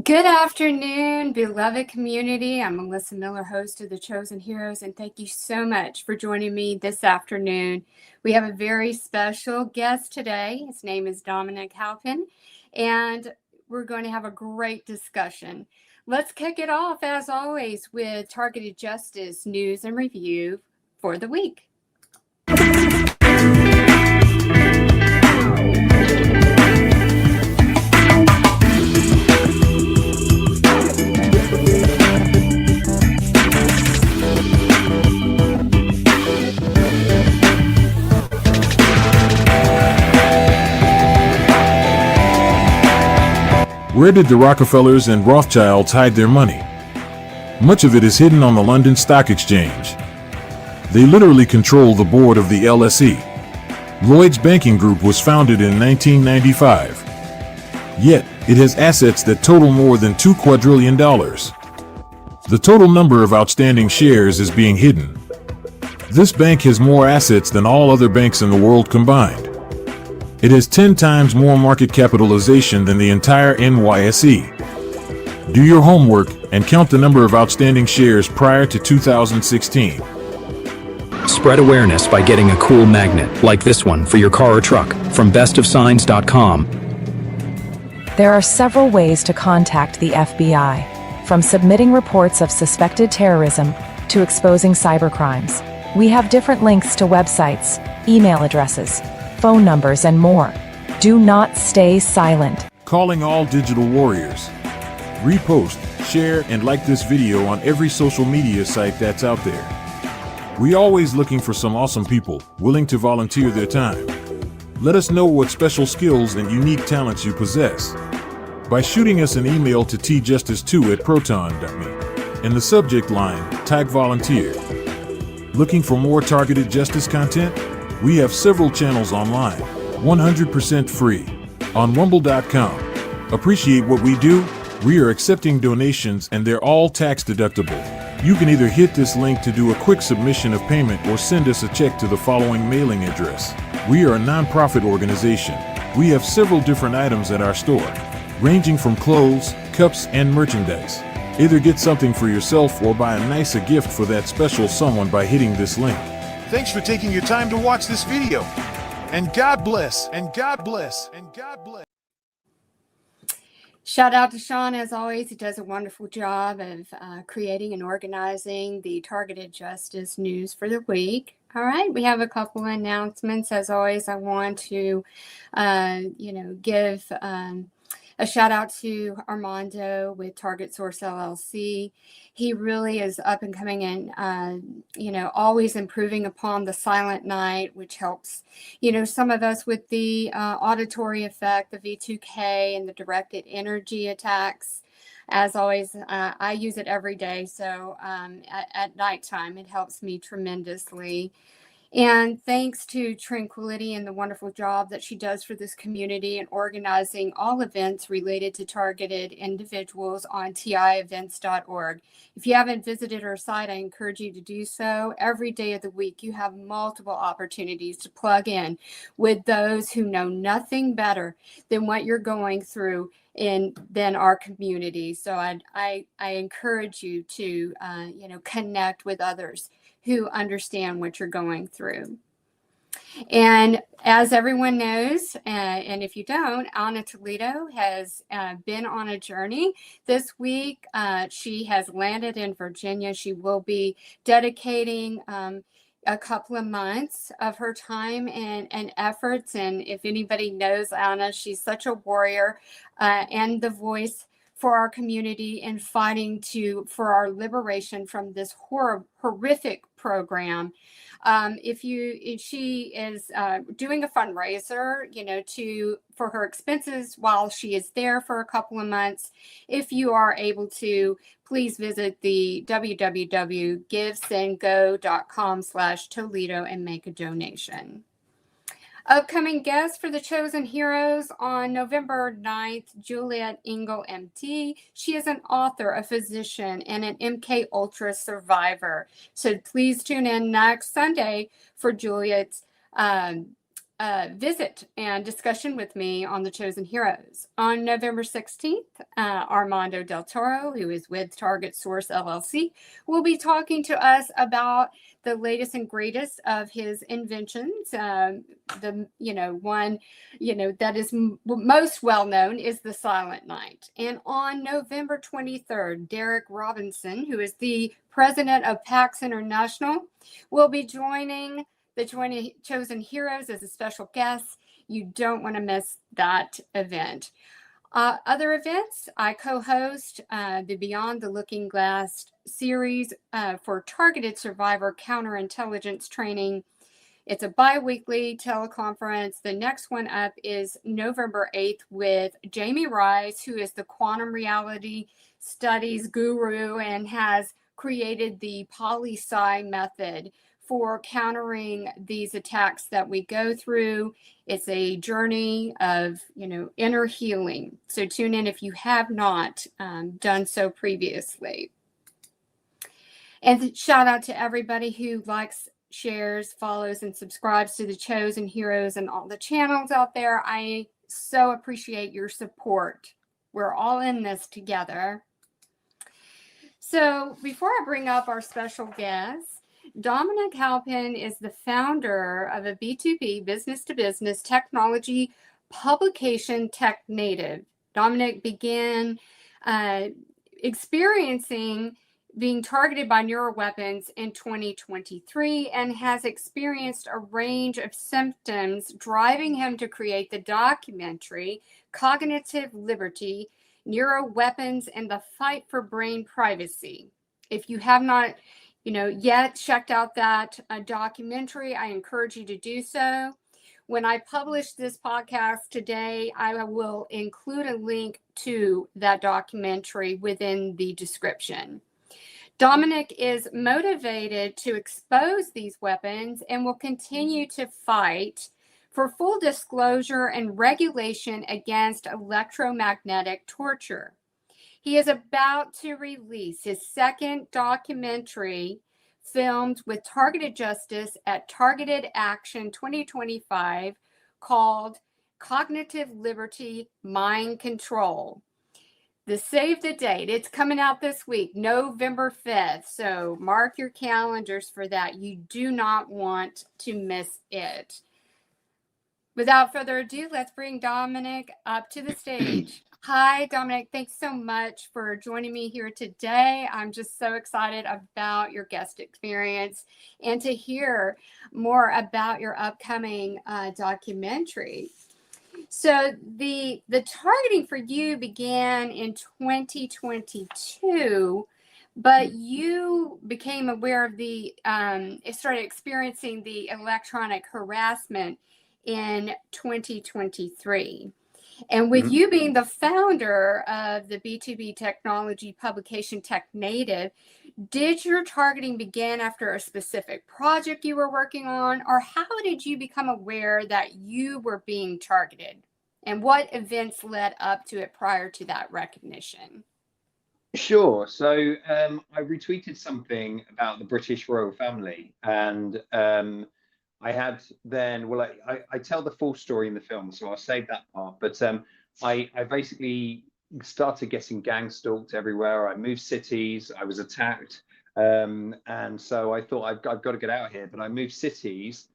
Good afternoon, beloved community. I'm Melissa Miller, host of The Chosen Heroes, and thank you so much for joining me this afternoon. We have a very special guest today. His name is Dominic Halpin, and we're going to have a great discussion. Let's kick it off, as always, with targeted justice news and review for the week. Where did the Rockefellers and Rothschilds hide their money? Much of it is hidden on the London Stock Exchange. They literally control the board of the LSE. Lloyd's Banking Group was founded in 1995. Yet, it has assets that total more than $2 quadrillion. The total number of outstanding shares is being hidden. This bank has more assets than all other banks in the world combined. It has 10 times more market capitalization than the entire NYSE. Do your homework and count the number of outstanding shares prior to 2016. Spread awareness by getting a cool magnet like this one for your car or truck from bestofsigns.com. There are several ways to contact the FBI, from submitting reports of suspected terrorism to exposing cybercrimes. We have different links to websites, email addresses, phone numbers, and more. Do not stay silent. Calling all digital warriors. Repost, share, and like this video on every social media site that's out there. We always looking for some awesome people willing to volunteer their time. Let us know what special skills and unique talents you possess by shooting us an email to tjustice2@proton.me. In the subject line, tag volunteer. Looking for more targeted justice content? We have several channels online, 100% free, on rumble.com. Appreciate what we do? We are accepting donations and they're all tax deductible. You can either hit this link to do a quick submission of payment or send us a check to the following mailing address. We are a nonprofit organization. We have several different items at our store, ranging from clothes, cups, and merchandise. Either get something for yourself or buy a nicer gift for that special someone by hitting this link. Thanks for taking your time to watch this video. And God bless, and God bless, and God bless. Shout out to Sean, as always. He does a wonderful job of creating and organizing the targeted justice news for the week. All right, we have a couple of announcements. As always, I want to, give a shout out to Armando with Target Source LLC. He really is up and coming and, always improving upon the silent night, which helps, some of us with the auditory effect, the V2K, and the directed energy attacks. As always, I use it every day. So at nighttime, it helps me tremendously. And thanks to Tranquility and the wonderful job that she does for this community in organizing all events related to targeted individuals on tievents.org. If you haven't visited her site, I encourage you to do so. Every day of the week, you have multiple opportunities to plug in with those who know nothing better than what you're going through than our community. So I encourage you to, connect with others who understand what you're going through. And as everyone knows, and if you don't, Anna Toledo has been on a journey. This week, she has landed in Virginia. She will be dedicating a couple of months of her time and efforts. And if anybody knows Anna, she's such a warrior and the voice for our community and fighting for our liberation from this horrific program. She is doing a fundraiser, for her expenses while she is there for a couple of months. If you are able to, please visit the www.givesendgo.com/Toledo and make a donation. Upcoming guests for The Chosen Heroes on November 9th, Juliet Engel, MD. She is an author, a physician, and an MK Ultra survivor. So please tune in next Sunday for Juliet's visit and discussion with me on The Chosen Heroes. On November 16th, Armando Del Toro, who is with Target Source LLC, will be talking to us about the latest and greatest of his inventions. One that is most well known is the Silent Night. And on November 23rd, Derek Robinson, who is the president of PAX International, will be joining the Chosen Heroes as a special guest. You don't want to miss that event. Other events, I co-host the Beyond the Looking Glass series for targeted survivor counterintelligence training. It's a bi-weekly teleconference. The next one up is November 8th with Jamie Rice, who is the quantum reality studies guru and has created the poly-sci method for countering these attacks that we go through. It's a journey of, inner healing. So tune in if you have not done so previously. And shout out to everybody who likes, shares, follows, and subscribes to the Chosen Heroes and all the channels out there. I so appreciate your support. We're all in this together. So before I bring up our special guest, Dominic Halpin is the founder of a B2B, business-to-business technology publication, TechNative. Dominic began experiencing being targeted by Neuroweapons in 2023 and has experienced a range of symptoms driving him to create the documentary Cognitive Liberty, Neuroweapons and the Fight for Brain Privacy. If you have not yet checked out that documentary, I encourage you to do so. When I publish this podcast today, I will include a link to that documentary within the description. Dominic is motivated to expose these weapons and will continue to fight for full disclosure and regulation against electromagnetic torture. He is about to release his second documentary filmed with Targeted Justice at Targeted Action 2025 called Cognitive Liberty, Mind Control. Save the date. It's coming out this week, November 5th. So mark your calendars for that. You do not want to miss it. Without further ado, let's bring Dominic up to the stage. Hi, Dominic. Thanks so much for joining me here today. I'm just so excited about your guest experience and to hear more about your upcoming documentary. So the targeting for you began in 2022, but you became aware of started experiencing the electronic harassment in 2023. And with you being the founder of the B2B technology publication TechNative, did your targeting begin after a specific project you were working on, or how did you become aware that you were being targeted? And what events led up to it prior to that recognition? Sure. So I retweeted something about the British royal family, and I had then, I tell the full story in the film, so I'll save that part. But I basically started getting gang stalked everywhere. I moved cities. I was attacked. And so I thought I've got to get out of here. But I moved cities.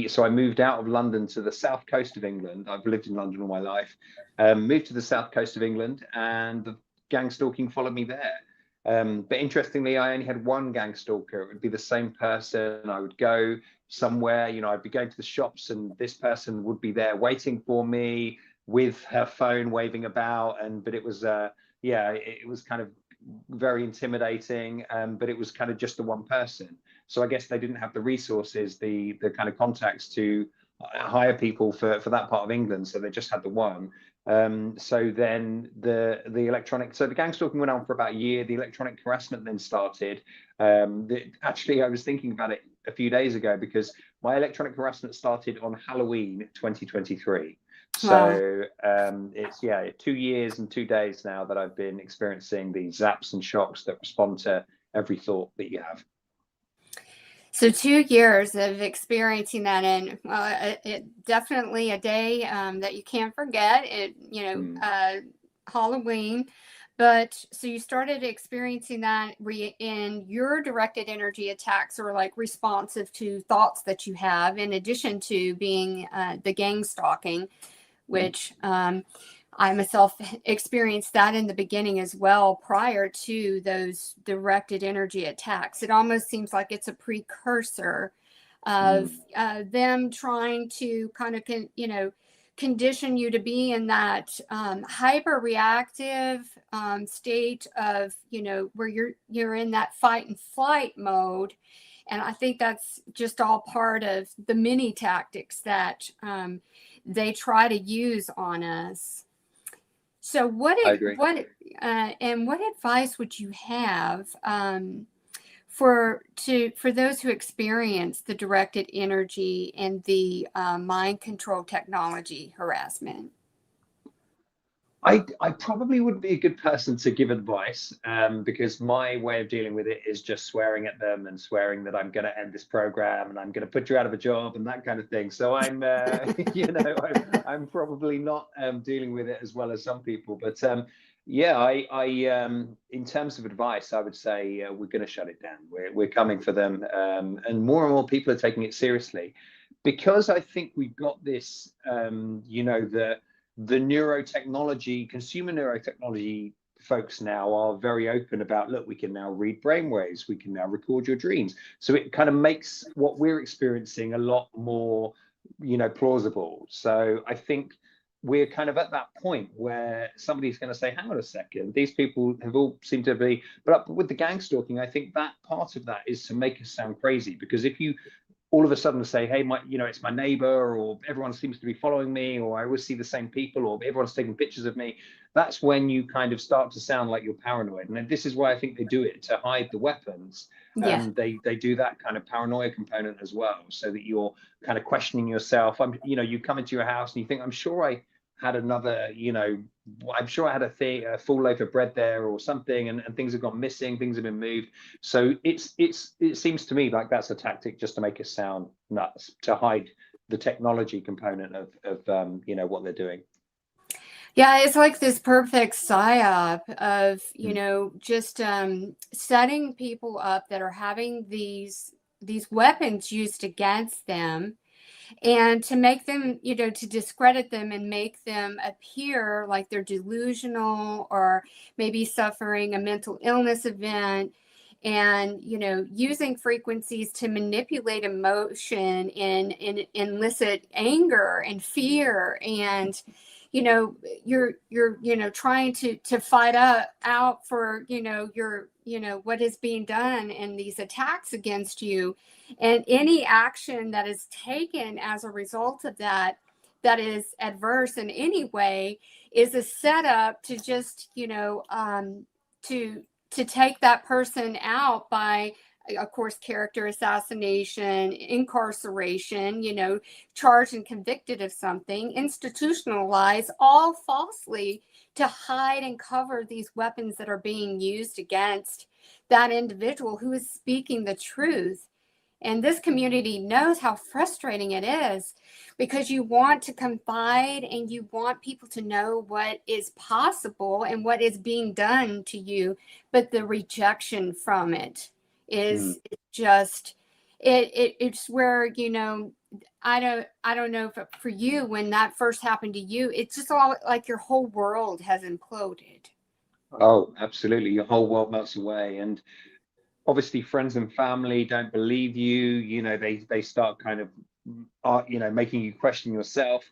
So I moved out of London to the south coast of England. I've lived in London all my life. Moved to the south coast of England, and the gang stalking followed me there. But interestingly, I only had one gang stalker. It would be the same person. I would go somewhere, I'd be going to the shops, and this person would be there waiting for me with her phone waving about. But it was, it was kind of very intimidating. But it was kind of just the one person. So I guess they didn't have the resources, the kind of contacts to hire people for that part of England. So they just had the one. So then the gang stalking went on for about a year. The electronic harassment then started. Actually, I was thinking about it a few days ago, because my electronic harassment started on Halloween 2023. So it's 2 years and 2 days now that I've been experiencing these zaps and shocks that respond to every thought that you have. So 2 years of experiencing that, and it definitely a day that you can't forget. Halloween. But so you started experiencing that in your directed energy attacks are like responsive to thoughts that you have, in addition to being the gang stalking, which I myself experienced that in the beginning as well, prior to those directed energy attacks. It almost seems like it's a precursor of them trying to kind of, condition you to be in that hyper reactive state of, where you're in that fight and flight mode. And I think that's just all part of the many tactics that they try to use on us. So I agree. what advice would you have for those who experience the directed energy and the mind control technology harassment? I probably wouldn't be a good person to give advice, because my way of dealing with it is just swearing at them and swearing that I'm going to end this program and I'm going to put you out of a job and that kind of thing. So I'm, I'm probably not dealing with it as well as some people. But yeah, in terms of advice, I would say we're going to shut it down. We're coming for them, and more people are taking it seriously, because I think we've got this, the neurotechnology, consumer neurotechnology folks now are very open about, look, we can now read brainwaves, we can now record your dreams. So it kind of makes what we're experiencing a lot more, plausible. So I think we're kind of at that point where somebody's going to say, hang on a second, these people have all seemed to be, but with the gang stalking, I think that part of that is to make us sound crazy. Because if you all of a sudden say, hey, it's my neighbor, or everyone seems to be following me, or I always see the same people, or everyone's taking pictures of me, that's when you kind of start to sound like you're paranoid. And this is why I think they do it, to hide the weapons. Yeah. They do that kind of paranoia component as well, so that you're kind of questioning yourself. You come into your house and you think, I'm sure I had another, I'm sure I had a full loaf of bread there or something, and things have gone missing, things have been moved. So it seems to me like that's a tactic just to make us sound nuts, to hide the technology component of what they're doing. Yeah, it's like this perfect psyop of, just setting people up that are having these weapons used against them, and to make them, to discredit them and make them appear like they're delusional or maybe suffering a mental illness event, and, using frequencies to manipulate emotion and elicit anger and fear. And, you're trying to fight out for, your, what is being done in these attacks against you. And any action that is taken as a result of that is adverse in any way is a setup to just, to take that person out by, of course, character assassination, incarceration, charged and convicted of something, institutionalized, all falsely, to hide and cover these weapons that are being used against that individual who is speaking the truth. And this community knows how frustrating it is, because you want to confide and you want people to know what is possible and what is being done to you. But the rejection from it is just, it's where, I don't know if for you, when that first happened to you, it's just all like your whole world has imploded. Oh, absolutely. Your whole world melts away. And obviously friends and family don't believe you. They start kind of making you question yourself.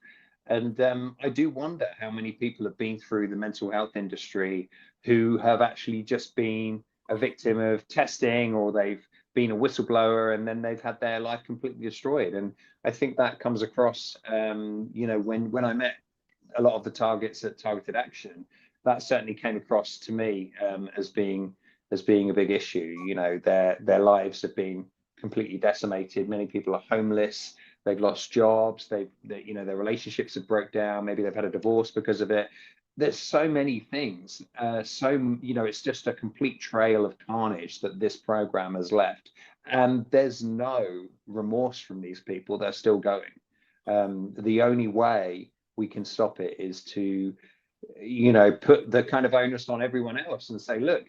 And I do wonder how many people have been through the mental health industry who have actually just been a victim of testing, or they've been a whistleblower and then they've had their life completely destroyed. And I think that comes across, when I met a lot of the targets at Targeted Action, that certainly came across to me as being a big issue. Their lives have been completely decimated. Many people are homeless. They've lost jobs. Their relationships have broke down. Maybe they've had a divorce because of it. There's so many things. It's just a complete trail of carnage that this program has left. And there's no remorse from these people. They're still going. The only way we can stop it is to, put the kind of onus on everyone else and say, look,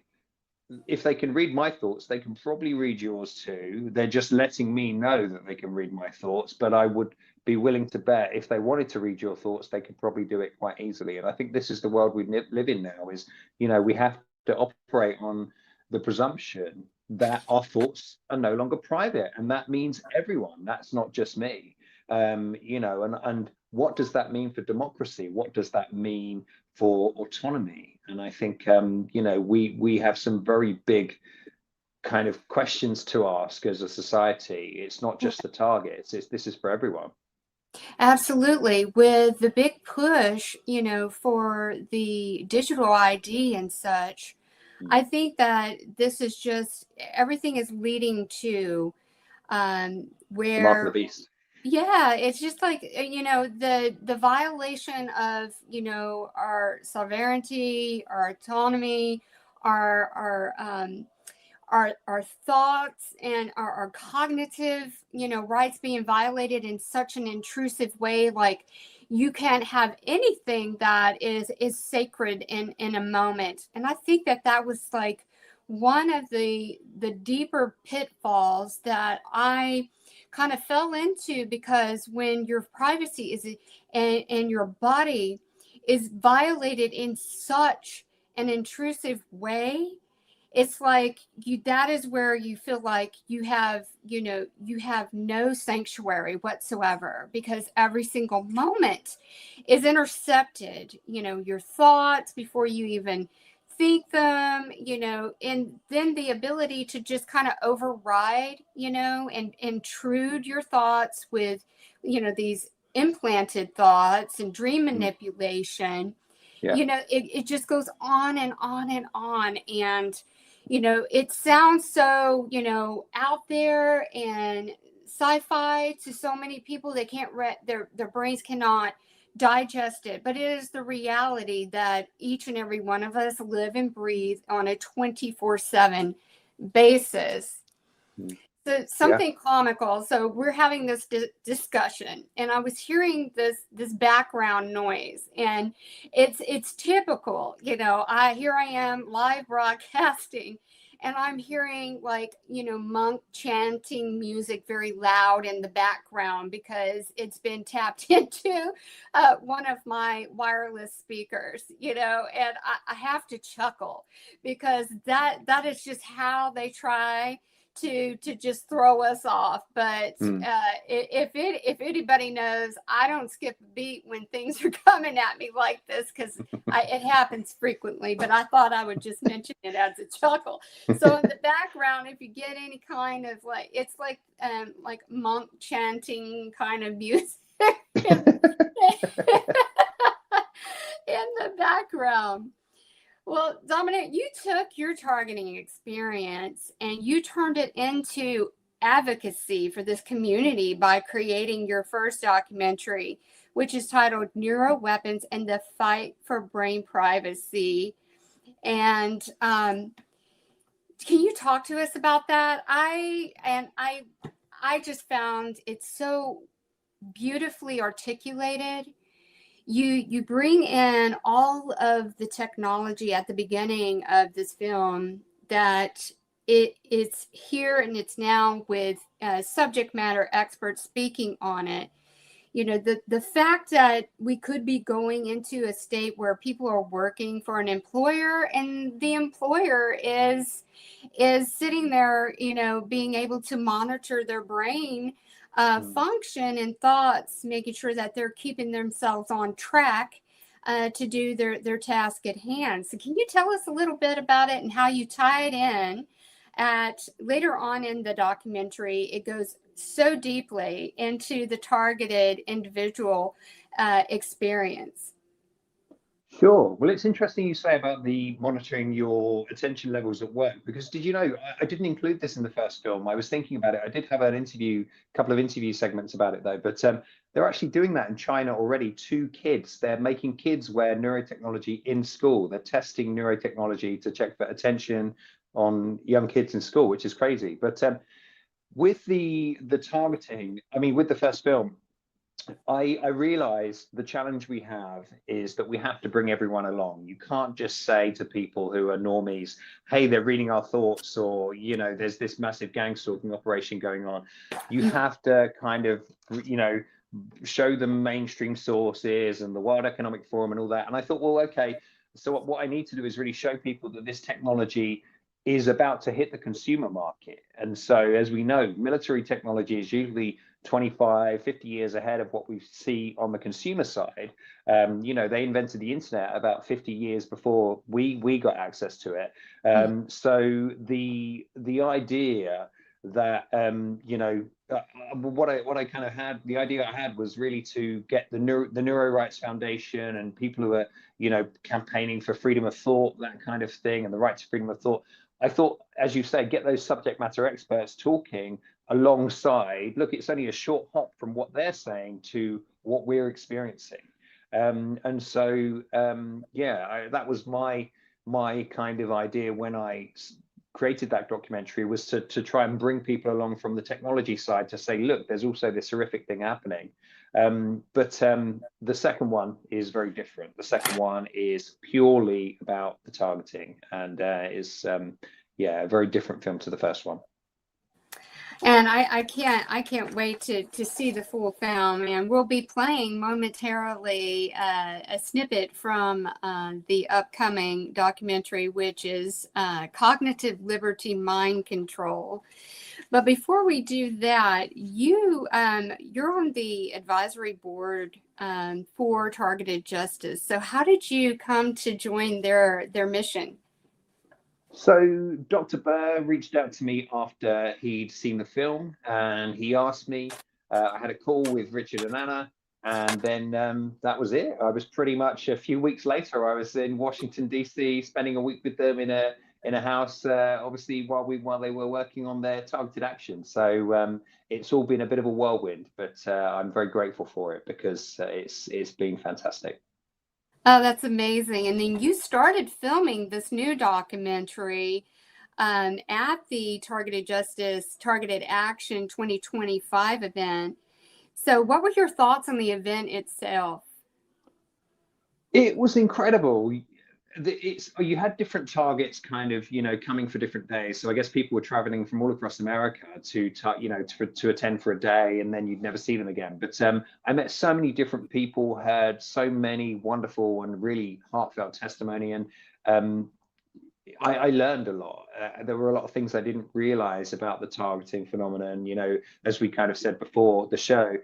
if they can read my thoughts, they can probably read yours too. They're just letting me know that they can read my thoughts, but I would be willing to bet if they wanted to read your thoughts, they could probably do it quite easily. And I think this is the world we live in now, is, we have to operate on the presumption that our thoughts are no longer private. And that means everyone, that's not just me. And what does that mean for democracy? What does that mean for autonomy? And I think, we have some very big kind of questions to ask as a society. It's not just the targets, this is for everyone. Absolutely. With the big push, for the digital ID and such, I think that this is just everything is leading to The mark of the where, beast. yeah, it's just like, the violation of, our sovereignty, our autonomy, our our thoughts and our cognitive, rights being violated in such an intrusive way. Like, you can't have anything that is sacred in a moment. And I think that was like one of the deeper pitfalls that I kind of fell into, because when your privacy is and your body is violated in such an intrusive way, it's like that is where you feel like you have no sanctuary whatsoever, because every single moment is intercepted, your thoughts before you even think them, and then the ability to just kind of override, and intrude your thoughts with, these implanted thoughts and dream manipulation. Yeah. It just goes on and on and on. And, it sounds so, out there and sci-fi to so many people. They can't their brains cannot digest it, but it is the reality that each and every one of us live and breathe on a 24/7 basis. So Yeah. something comical. So we're having this discussion, and I was hearing this background noise, and it's typical. I am live broadcasting, and I'm hearing, like, monk chanting music very loud in the background, because it's been tapped into one of my wireless speakers. And I have to chuckle, because that is just how they try to just throw us off. But if anybody knows, I don't skip a beat when things are coming at me like this, because it happens frequently. But I thought I would just mention it as a chuckle. So in the background, if you get any kind of, like, it's like monk chanting kind of music in the background. Well, Dominic, you took your targeting experience and you turned it into advocacy for this community by creating your first documentary, which is titled Neuroweapons and the Fight for Brain Privacy. And can you talk to us about that? I just found it so beautifully articulated. You bring in all of the technology at the beginning of this film, that it's here and it's now, with subject matter experts speaking on it. The fact that we could be going into a state where people are working for an employer, and the employer is sitting there, being able to monitor their brain function and thoughts, making sure that they're keeping themselves on track to do their task at hand. So can you tell us a little bit about it and how you tie it in? At later on in the documentary, it goes so deeply into the targeted individual experience. Sure. Well, it's interesting you say about the monitoring your attention levels at work, because did you know, I didn't include this in the first film. I was thinking about it. I did have a couple of interview segments about it though, but they're actually doing that in China already. 2 kids, they're making kids wear neurotechnology in school. They're testing neurotechnology to check for attention on young kids in school, which is crazy. But with the targeting, I mean, with the first film, I realize the challenge we have is that we have to bring everyone along. You can't just say to people who are normies, hey, they're reading our thoughts, or, you know, there's this massive gang stalking operation going on. You have to kind of, you know, show them mainstream sources and the World Economic Forum and all that. And I thought, well, okay, so what I need to do is really show people that this technology is about to hit the consumer market. And so, as we know, military technology is usually 25, 50 years ahead of what we see on the consumer side. You know, they invented the internet about 50 years before we got access to it. So the idea that you know, what I kind of had, the idea I had was really to get the Neuro Rights Foundation and people who are, you know, campaigning for freedom of thought, that kind of thing, and the right to freedom of thought. I thought, as you say, get those subject matter experts talking alongside. Look, it's only a short hop from what they're saying to what we're experiencing. And so, yeah, that was my kind of idea when I created that documentary, was to try and bring people along from the technology side to say, look, there's also this horrific thing happening. But the second one is very different. The second one is purely about the targeting, and is yeah, a very different film to the first one. And I can't wait to see the full film. And we'll be playing momentarily a snippet from the upcoming documentary, which is Cognitive Liberty Mind Control. But before we do that, you're on the advisory board for Targeted Justice. So how did you come to join their mission? So Dr. Burr reached out to me after he'd seen the film, and he asked me. I had a call with Richard and Anna, and then that was it. I was pretty much, a few weeks later, I was in Washington D.C. spending a week with them in a house, obviously while they were working on their targeted action. So it's all been a bit of a whirlwind, but I'm very grateful for it, because it's been fantastic. Oh, that's amazing. And then you started filming this new documentary at the Targeted Justice, Targeted Action 2025 event. So what were your thoughts on the event itself? It was incredible. You had different targets kind of, you know, coming for different days. So I guess people were traveling from all across America to you know, to attend for a day, and then you'd never see them again. But I met so many different people, heard so many wonderful and really heartfelt testimony, and I learned a lot. There were a lot of things I didn't realize about the targeting phenomenon. You know, as we kind of said before the show,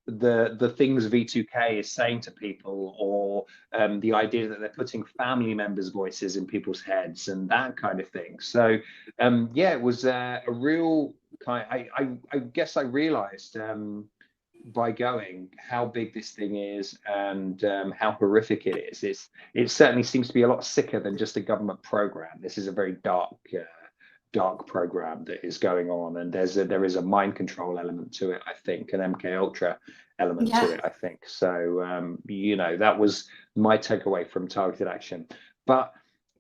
the things V2K is saying to people, or the idea that they're putting family members' voices in people's heads and that kind of thing. So yeah, it was a real kind. I guess I realized by going how big this thing is, and how horrific it is. It certainly seems to be a lot sicker than just a government program. This is a very dark program that is going on, and there is a mind control element to it, I think, an MK Ultra element to it, I think. So you know, that was my takeaway from Targeted Action. But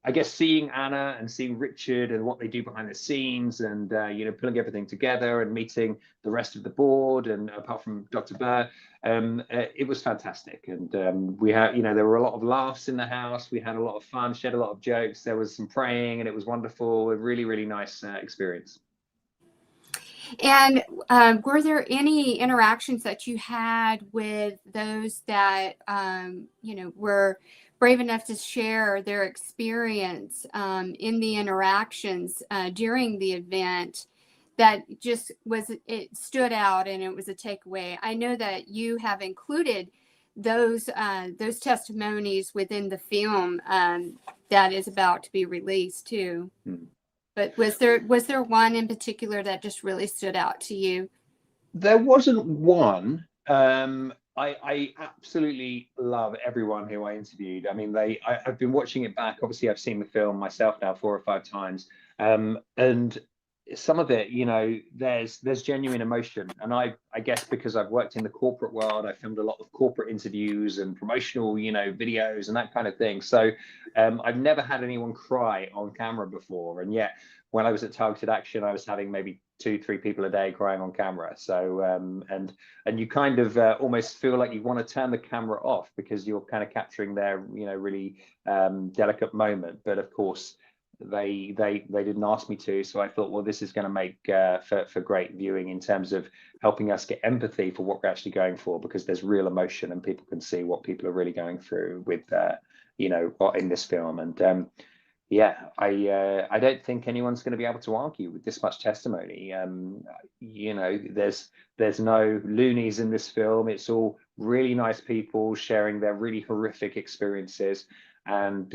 I guess seeing Anna and seeing Richard and what they do behind the scenes, and you know, pulling everything together and meeting the rest of the board, and apart from Dr. Burr, it was fantastic. And we had, you know, there were a lot of laughs in the house. We had a lot of fun, shared a lot of jokes. There was some praying, and it was wonderful. A really, really nice experience. And were there any interactions that you had with those that, you know, were brave enough to share their experience in the interactions during the event, that just it stood out and it was a takeaway? I know that you have included those testimonies within the film that is about to be released too. But was there one in particular that just really stood out to you? There wasn't one. I absolutely love everyone who I interviewed. I mean, I've been watching it back. Obviously, I've seen the film myself now 4 or 5 times, and some of it, you know, there's genuine emotion. And I guess because I've worked in the corporate world, I filmed a lot of corporate interviews and promotional, you know, videos and that kind of thing. So I've never had anyone cry on camera before. And yet when I was at Targeted Action, I was having maybe 2-3 people a day crying on camera. So and you kind of almost feel like you want to turn the camera off because you're kind of capturing their really delicate moment. But of course they didn't ask me to, so I thought, well, this is going to make for great viewing in terms of helping us get empathy for what we're actually going for, because there's real emotion and people can see what people are really going through with in this film. And yeah, I don't think anyone's going to be able to argue with this much testimony. There's no loonies in this film. It's all really nice people sharing their really horrific experiences. And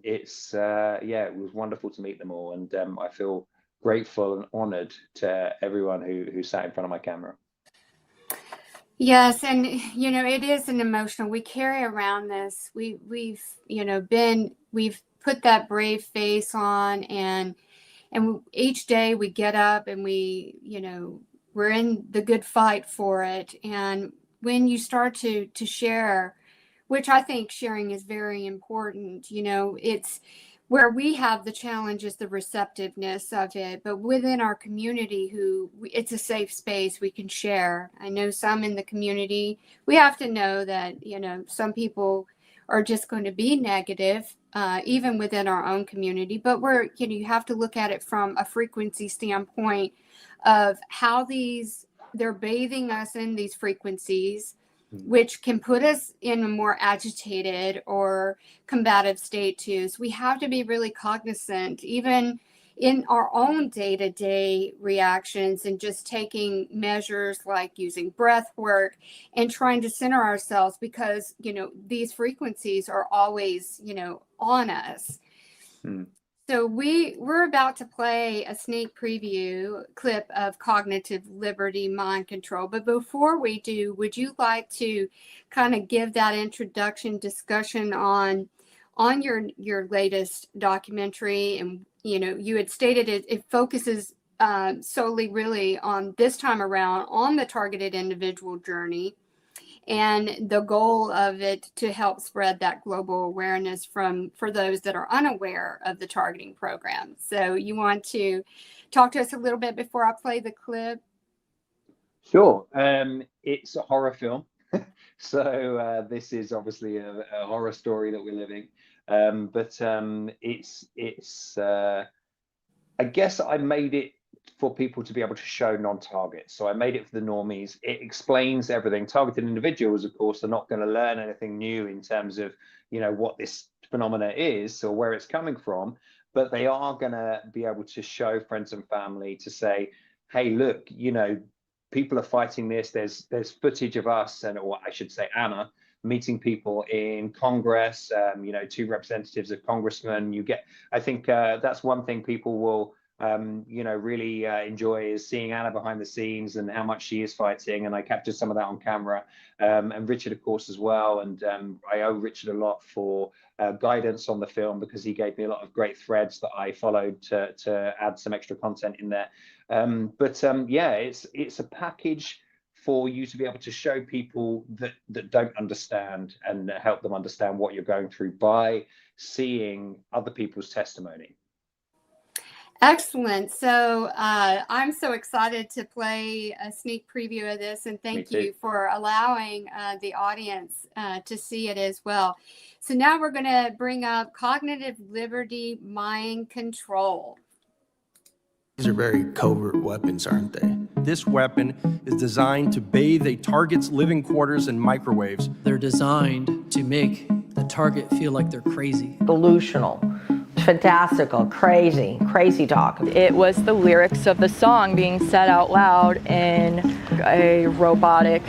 it was wonderful to meet them all. And I feel grateful and honored to everyone who sat in front of my camera. Yes, and it is an emotional. We carry around this. We've put that brave face on, and each day we get up and we're in the good fight for it. And when you start to share, which I think sharing is very important, it's where we have the challenge is the receptiveness of it, but within our community it's a safe space we can share. I know some in the community, we have to know that, some people are just going to be negative, even within our own community, but you have to look at it from a frequency standpoint of how they're bathing us in these frequencies, which can put us in a more agitated or combative state too. So we have to be really cognizant, even in our own day-to-day reactions, and just taking measures like using breath work and trying to center ourselves, because, these frequencies are always, on us. So we're about to play a sneak preview clip of Cognitive Liberty Mind Control. But before we do, would you like to kind of give that introduction discussion on your latest documentary? And, you had stated it focuses solely really on this time around on the targeted individual journey, and the goal of it to help spread that global awareness for those that are unaware of the targeting program. So you want to talk to us a little bit before I play the clip? Sure. It's a horror film. So this is obviously a horror story that we're living. But I guess I made it for people to be able to show non-targets. So I made it for the normies. It explains everything. Targeted individuals, of course, are not going to learn anything new in terms of, what this phenomena is or where it's coming from, but they are going to be able to show friends and family to say, hey, look, people are fighting this. There's footage of us, or I should say Anna, meeting people in Congress, 2 representatives of congressmen. I think that's one thing people will really enjoy, is seeing Anna behind the scenes and how much she is fighting. And I captured some of that on camera, and Richard, of course, as well. And I owe Richard a lot for guidance on the film, because he gave me a lot of great threads that I followed to add some extra content in there. It's a package for you to be able to show people that don't understand, and help them understand what you're going through by seeing other people's testimony. Excellent. So I'm so excited to play a sneak preview of this, and thank you for allowing the audience to see it as well. So now we're going to bring up Cognitive Liberty Mind Control. These are very covert weapons, aren't they? This weapon is designed to bathe a target's living quarters in microwaves. They're designed to make the target feel like they're crazy. Delusional, fantastical, crazy talk. It was the lyrics of the song being said out loud in a robotic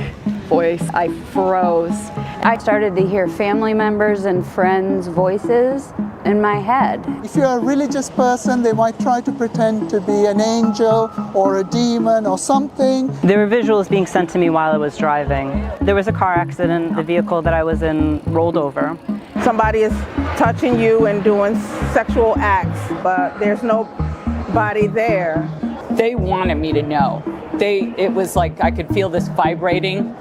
voice. I froze. I started to hear family members and friends' voices in my head. If you're a religious person, they might try to pretend to be an angel or a demon or something. There were visuals being sent to me while I was driving. There was a car accident. The vehicle that I was in rolled over. Somebody is touching you and doing sexual acts, but there's nobody there. They wanted me to know. It was like I could feel this vibrating.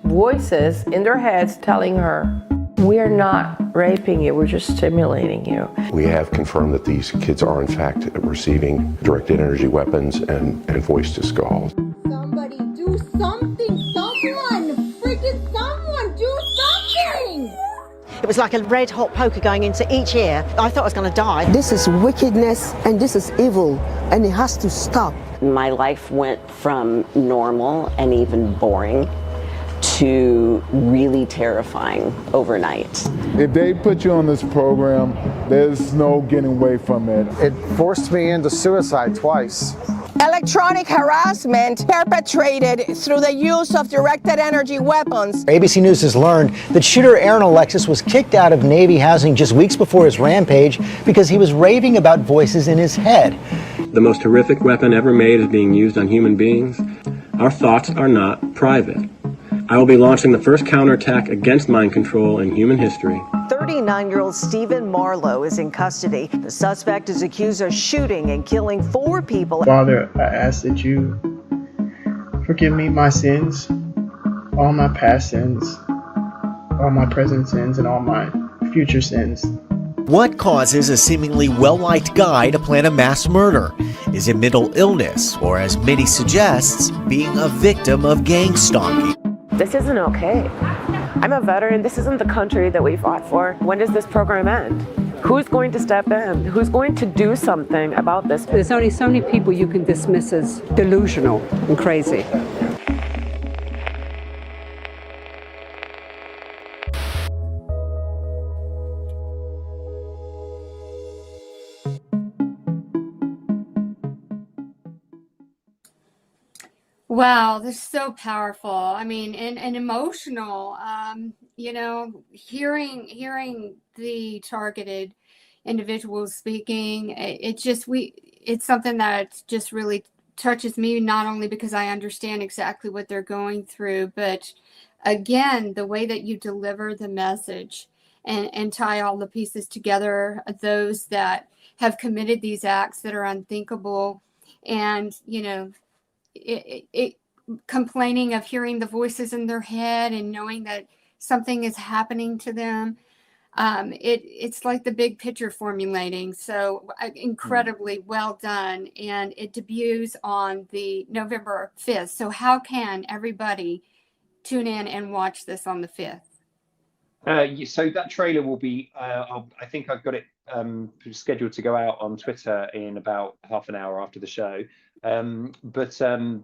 Voices in their heads telling her, We're not raping you, we're just stimulating you. We have confirmed that these kids are in fact receiving directed energy weapons and voice to skull. Somebody do something! Someone! Freaking someone! Do something! It was like a red hot poker going into each ear. I thought I was going to die. This is wickedness and this is evil, and it has to stop. My life went from normal and even boring to really terrifying overnight. If they put you on this program, there's no getting away from it. It forced me into suicide twice. Electronic harassment perpetrated through the use of directed energy weapons. ABC News has learned that shooter Aaron Alexis was kicked out of Navy housing just weeks before his rampage because he was raving about voices in his head. The most horrific weapon ever made is being used on human beings. Our thoughts are not private. I will be launching the first counterattack against mind control in human history. 39-year-old Stephen Marlowe is in custody. The suspect is accused of shooting and killing 4 people. Father, I ask that you forgive me my sins, all my past sins, all my present sins, and all my future sins. What causes a seemingly well-liked guy to plan a mass murder? Is it mental illness, or as Minnie suggests, being a victim of gang stalking? This isn't okay. I'm a veteran. This isn't the country that we fought for. When does this program end? Who's going to step in? Who's going to do something about this? There's only so many people you can dismiss as delusional and crazy. Wow, this is so powerful. I mean, and emotional. Hearing the targeted individuals speaking, it's something that just really touches me. Not only because I understand exactly what they're going through, but again, the way that you deliver the message and tie all the pieces together. Those that have committed these acts that are unthinkable, and complaining of hearing the voices in their head and knowing that something is happening to them. It's like the big picture formulating. So incredibly well done. And it debuts on the November 5th. So how can everybody tune in and watch this on the 5th? So that trailer will be, I think I've got it scheduled to go out on Twitter in about half an hour after the show. But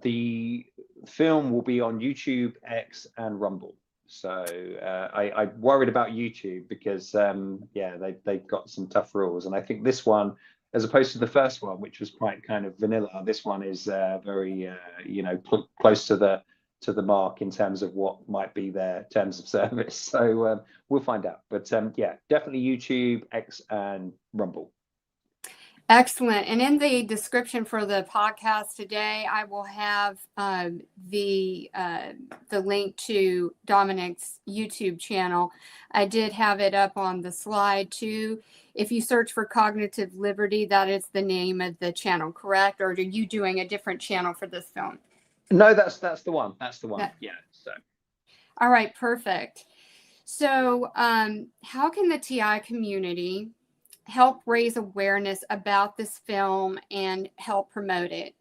the film will be on YouTube, X, and Rumble. So I worried about YouTube because, they've got some tough rules. And I think this one, as opposed to the first one, which was quite kind of vanilla, this one is very, close to the mark in terms of what might be their terms of service. So we'll find out. But definitely YouTube, X, and Rumble. Excellent. And in the description for the podcast today, I will have the link to Dominic's YouTube channel. I did have it up on the slide too. If you search for Cognitive Liberty, that is the name of the channel, correct? Or are you doing a different channel for this film? No, that's the one. That's the one. Yeah. So. All right. Perfect. So how can the TI community help raise awareness about this film and help promote it?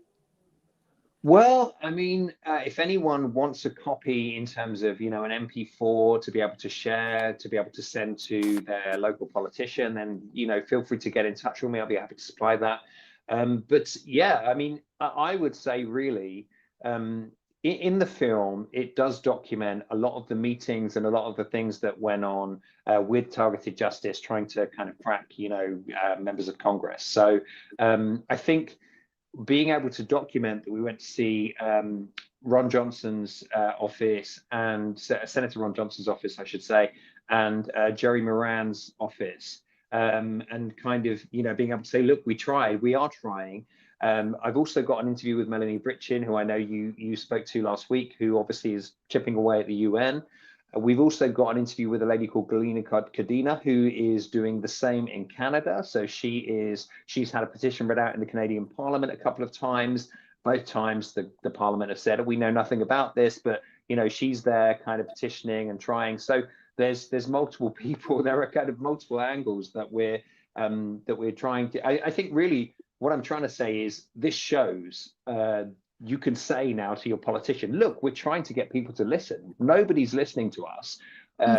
Well, I mean, if anyone wants a copy in terms of, an MP4 to be able to share, to be able to send to their local politician, then, feel free to get in touch with me. I'll be happy to supply that. But yeah, I mean, I would say really, in the film, it does document a lot of the meetings and a lot of the things that went on with Targeted Justice, trying to kind of crack, members of Congress. So I think being able to document that we went to see Ron Johnson's office and Senator Ron Johnson's office, I should say, and Jerry Moran's office, and kind of, being able to say, look, we are trying. I've also got an interview with Melanie Britchin, who I know you spoke to last week, who obviously is chipping away at the UN. We've also got an interview with a lady called Galina Kadina, who is doing the same in Canada. So she's had a petition read out in the Canadian Parliament a couple of times. Both times the Parliament have said, we know nothing about this, but she's there kind of petitioning and trying. So there's multiple people. There are kind of multiple angles that we're trying to. I think really what I'm trying to say is this shows. You can say now to your politician, look, we're trying to get people to listen. Nobody's listening to us.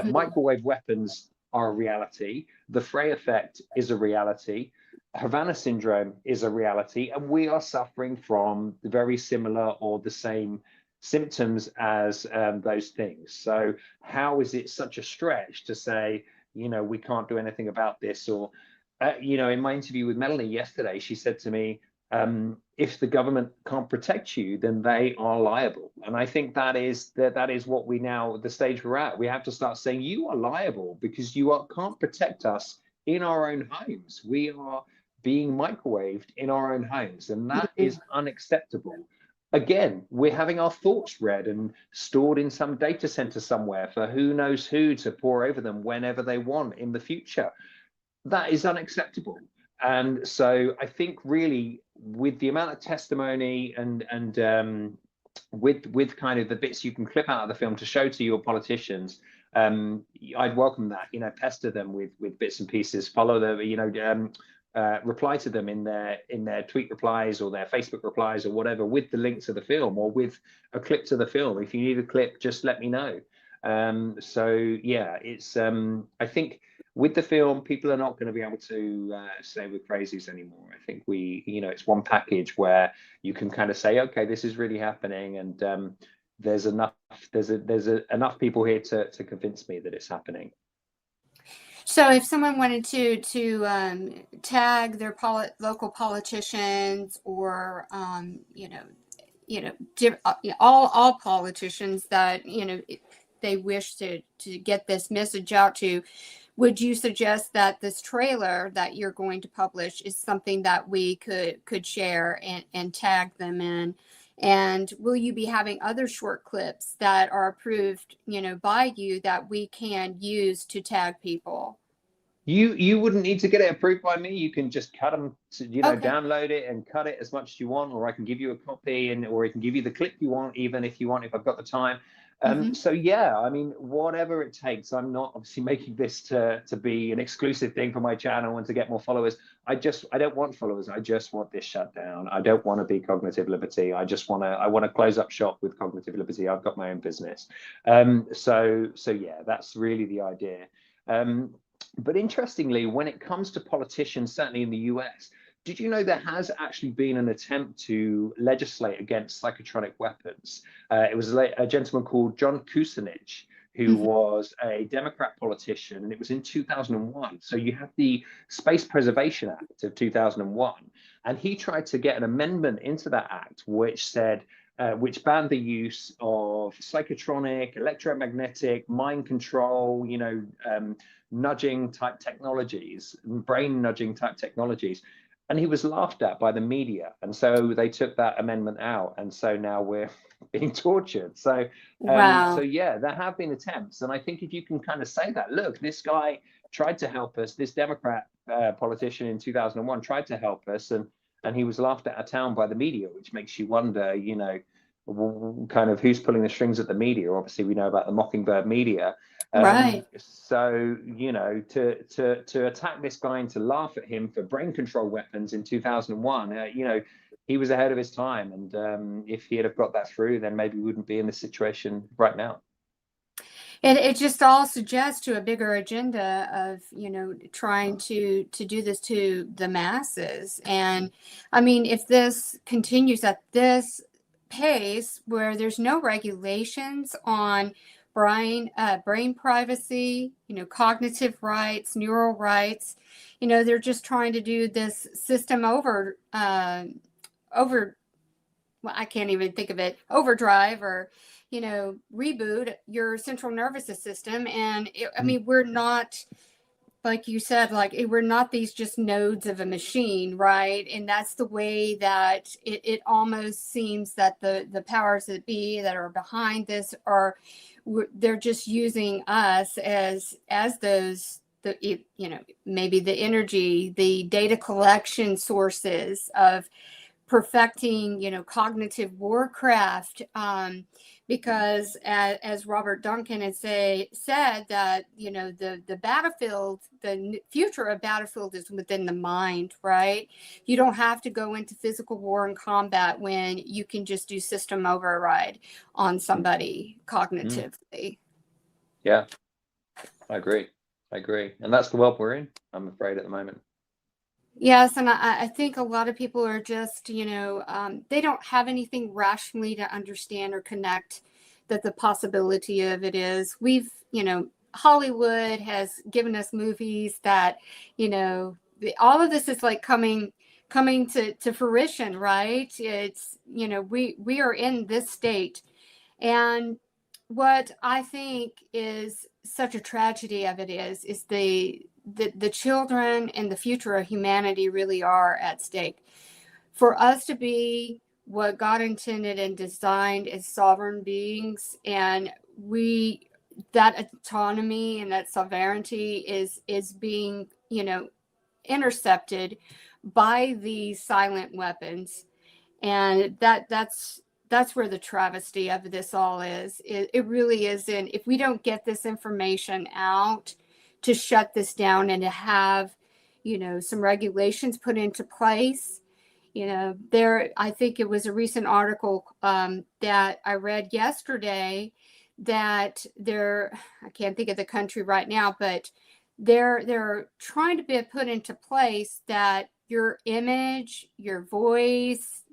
Microwave weapons are a reality. The Frey effect is a reality. Havana syndrome is a reality. And we are suffering from very similar or the same symptoms as those things. So how is it such a stretch to say, we can't do anything about this? Or, in my interview with Melanie yesterday, she said to me, if the government can't protect you, then they are liable. And I think that is what we now, the stage we're at. We have to start saying you are liable because you can't protect us in our own homes. We are being microwaved in our own homes, and that is unacceptable. Again, we're having our thoughts read and stored in some data center somewhere for who knows who to pour over them whenever they want in the future. That is unacceptable. And so I think really with the amount of testimony and with kind of the bits you can clip out of the film to show to your politicians, I'd welcome that. Pester them with bits and pieces, follow them, reply to them in their tweet replies or their Facebook replies or whatever with the link to the film or with a clip to the film. If you need a clip, just let me know. So yeah, it's I think with the film, people are not going to be able to say we're crazies anymore. I think it's one package where you can kind of say, okay, this is really happening, and there's enough people here to convince me that it's happening. So if someone wanted to tag their local politicians or all politicians that they wish to get this message out to, would you suggest that this trailer that you're going to publish is something that we could share and tag them in? And will you be having other short clips that are approved, by you that we can use to tag people? You wouldn't need to get it approved by me. You can just cut them, Okay. download it and cut it as much as you want, or I can give you a copy or I can give you the clip you want, even if I've got the time. So yeah, I mean, whatever it takes. I'm not obviously making this to be an exclusive thing for my channel and to get more followers. I don't want followers. I just want this shut down. I don't want to be Cognitive Liberty. I want to close up shop with Cognitive Liberty. I've got my own business. So yeah, that's really the idea. But interestingly, when it comes to politicians, certainly in the US, did you know there has actually been an attempt to legislate against psychotronic weapons? It was a gentleman called John Kucinich, who was a Democrat politician, and it was in 2001. So you have the Space Preservation Act of 2001, and he tried to get an amendment into that act, which said, which banned the use of psychotronic, electromagnetic, mind control, nudging type technologies, brain nudging type technologies. And he was laughed at by the media. And so they took that amendment out. And so now we're being tortured. So, wow. So yeah, there have been attempts. And I think if you can kind of say that, look, this guy tried to help us, this Democrat politician in 2001 tried to help us, and he was laughed out of town by the media, which makes you wonder, kind of who's pulling the strings at the media. Obviously, we know about the Mockingbird media. Right. So, to attack this guy and to laugh at him for brain control weapons in 2001, he was ahead of his time. And if he had have got that through, then maybe we wouldn't be in this situation right now. It just all suggests to a bigger agenda of, trying to do this to the masses. And I mean, if this continues at this pace where there's no regulations on brain privacy, cognitive rights, neural rights, they're just trying to do this system well, I can't even think of it, overdrive or, reboot your central nervous system. And I mean, we're not, like you said, we're not these just nodes of a machine, right? And that's the way that it almost seems that the powers that be that are behind this they're just using us as those, maybe the energy, the data collection sources of perfecting, cognitive warcraft, because as Robert Duncan had said that, the battlefield, the future of battlefield is within the mind, right? You don't have to go into physical war and combat when you can just do system override on somebody cognitively. Yeah, I agree. And that's the world we're in, I'm afraid, at the moment. Yes, and I think a lot of people are just, they don't have anything rationally to understand or connect that the possibility of it is. Hollywood has given us movies that, all of this is like coming to fruition, right? It's, we are in this state. And what I think is such a tragedy of it is the children and the future of humanity really are at stake. For us to be what God intended and designed as sovereign beings, and that autonomy and that sovereignty is being, intercepted by these silent weapons. And that's where the travesty of this all is. It really is if we don't get this information out to shut this down and to have, some regulations put into place. I think it was a recent article that I read yesterday that I can't think of the country right now, but they're trying to be put into place that your image, your voice,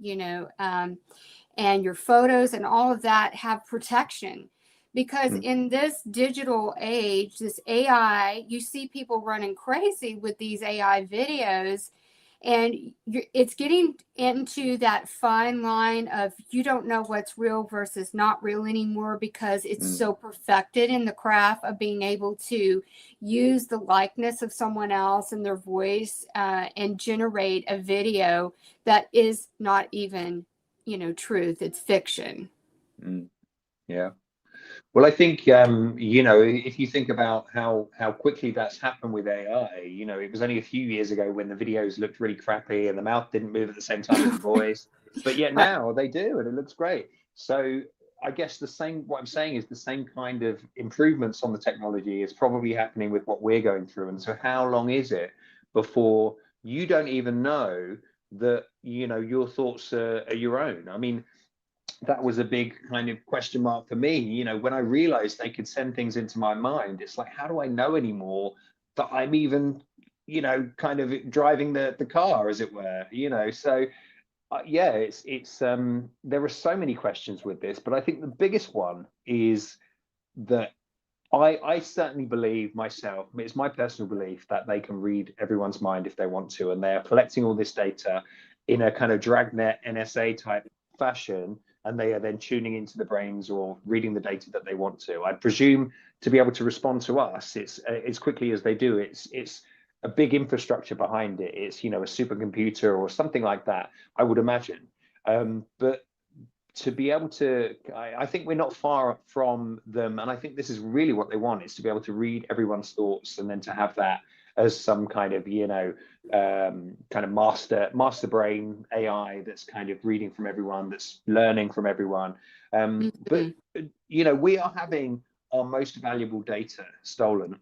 and your photos and all of that have protection. Because in this digital age, this AI, you see people running crazy with these AI videos, and it's getting into that fine line of you don't know what's real versus not real anymore, because it's so perfected in the craft of being able to use the likeness of someone else and their voice and generate a video that is not even, truth. It's fiction. Yeah. Well, I think, if you think about how quickly that's happened with AI, it was only a few years ago when the videos looked really crappy and the mouth didn't move at the same time as the voice, but yet now they do, and it looks great. So I guess what I'm saying is the same kind of improvements on the technology is probably happening with what we're going through. And so how long is it before you don't even know that, your thoughts are your own? I mean, that was a big kind of question mark for me. When I realized they could send things into my mind, it's like, how do I know anymore that I'm even, kind of driving the car, as it were, so yeah, it's there are so many questions with this, but I think the biggest one is that I certainly believe myself, it's my personal belief, that they can read everyone's mind if they want to, and they are collecting all this data in a kind of dragnet NSA type fashion, and they are then tuning into the brains or reading the data that they want to. I presume to be able to respond to us, it's as quickly as they do. It's a big infrastructure behind it. It's a supercomputer or something like that, I would imagine. But to be able to, I think we're not far from them, and I think this is really what they want, is to be able to read everyone's thoughts and then to have that as some kind of kind of master brain AI that's kind of reading from everyone, that's learning from everyone. But we are having our most valuable data stolen.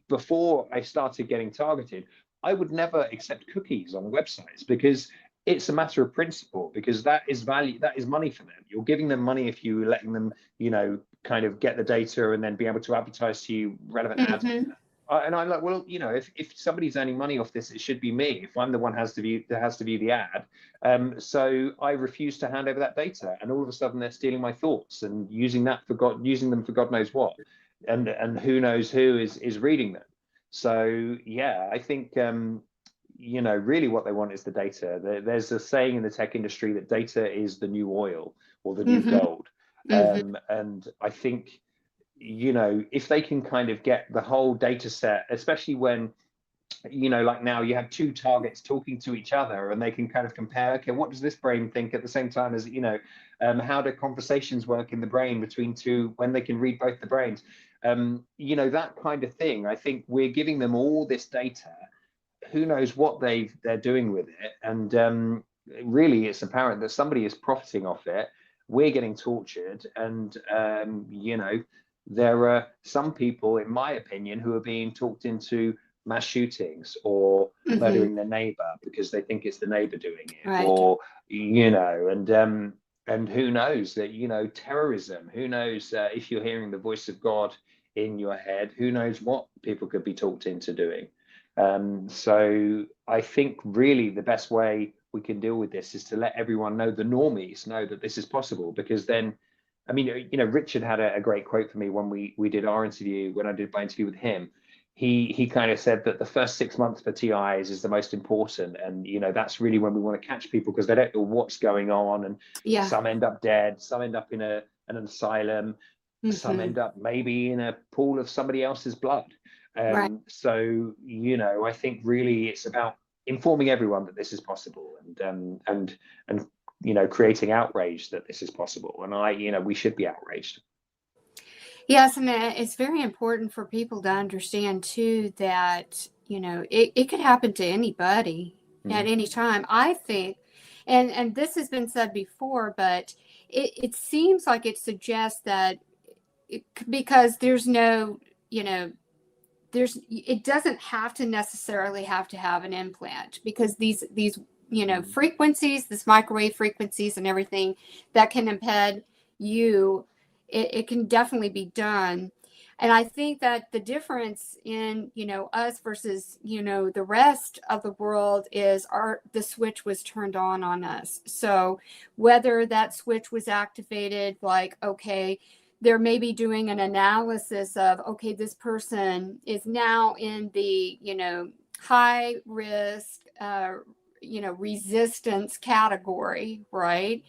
Before I started getting targeted, I would never accept cookies on websites, because it's a matter of principle, because that is value, that is money for them. You're giving them money if you're letting them, kind of get the data and then be able to advertise to you relevant ads. And I'm like, well, if somebody's earning money off this, it should be me. If I'm the one that has to view the ad, so I refuse to hand over that data. And all of a sudden, they're stealing my thoughts and using them for God knows what, and who knows who is reading them. So yeah, I think really what they want is the data. There's a saying in the tech industry that data is the new oil or the new gold, and I think, if they can kind of get the whole data set, especially when, like now you have two targets talking to each other and they can kind of compare, okay, what does this brain think at the same time as, how do conversations work in the brain between two when they can read both the brains? That kind of thing. I think we're giving them all this data. Who knows what they're doing with it? And really it's apparent that somebody is profiting off it. We're getting tortured, and there are some people, in my opinion, who are being talked into mass shootings or murdering their neighbor because they think it's the neighbor doing it, or and who knows that terrorism, who knows if you're hearing the voice of God in your head, who knows what people could be talked into doing. So I think really the best way we can deal with this is to let everyone know, the normies know, that this is possible, because then, I mean, Richard had a great quote for me when we did our interview, when I did my interview with him. He kind of said that the first 6 months for TIs is the most important, and that's really when we want to catch people, because they don't know what's going on, and some end up dead, some end up in an asylum, some end up maybe in a pool of somebody else's blood. So I think really it's about informing everyone that this is possible, and creating outrage that this is possible, and we should be outraged. Yes, and it's very important for people to understand too that it could happen to anybody at any time. I think, and this has been said before, but it seems like it suggests that because there's no it doesn't have to necessarily have to have an implant, because these frequencies, this microwave frequencies and everything that can impede you, it can definitely be done. And I think that the difference in us versus the rest of the world is the switch was turned on us. So whether that switch was activated, like, okay, they're maybe doing an analysis of, okay, this person is now in the, high risk, resistance category, right?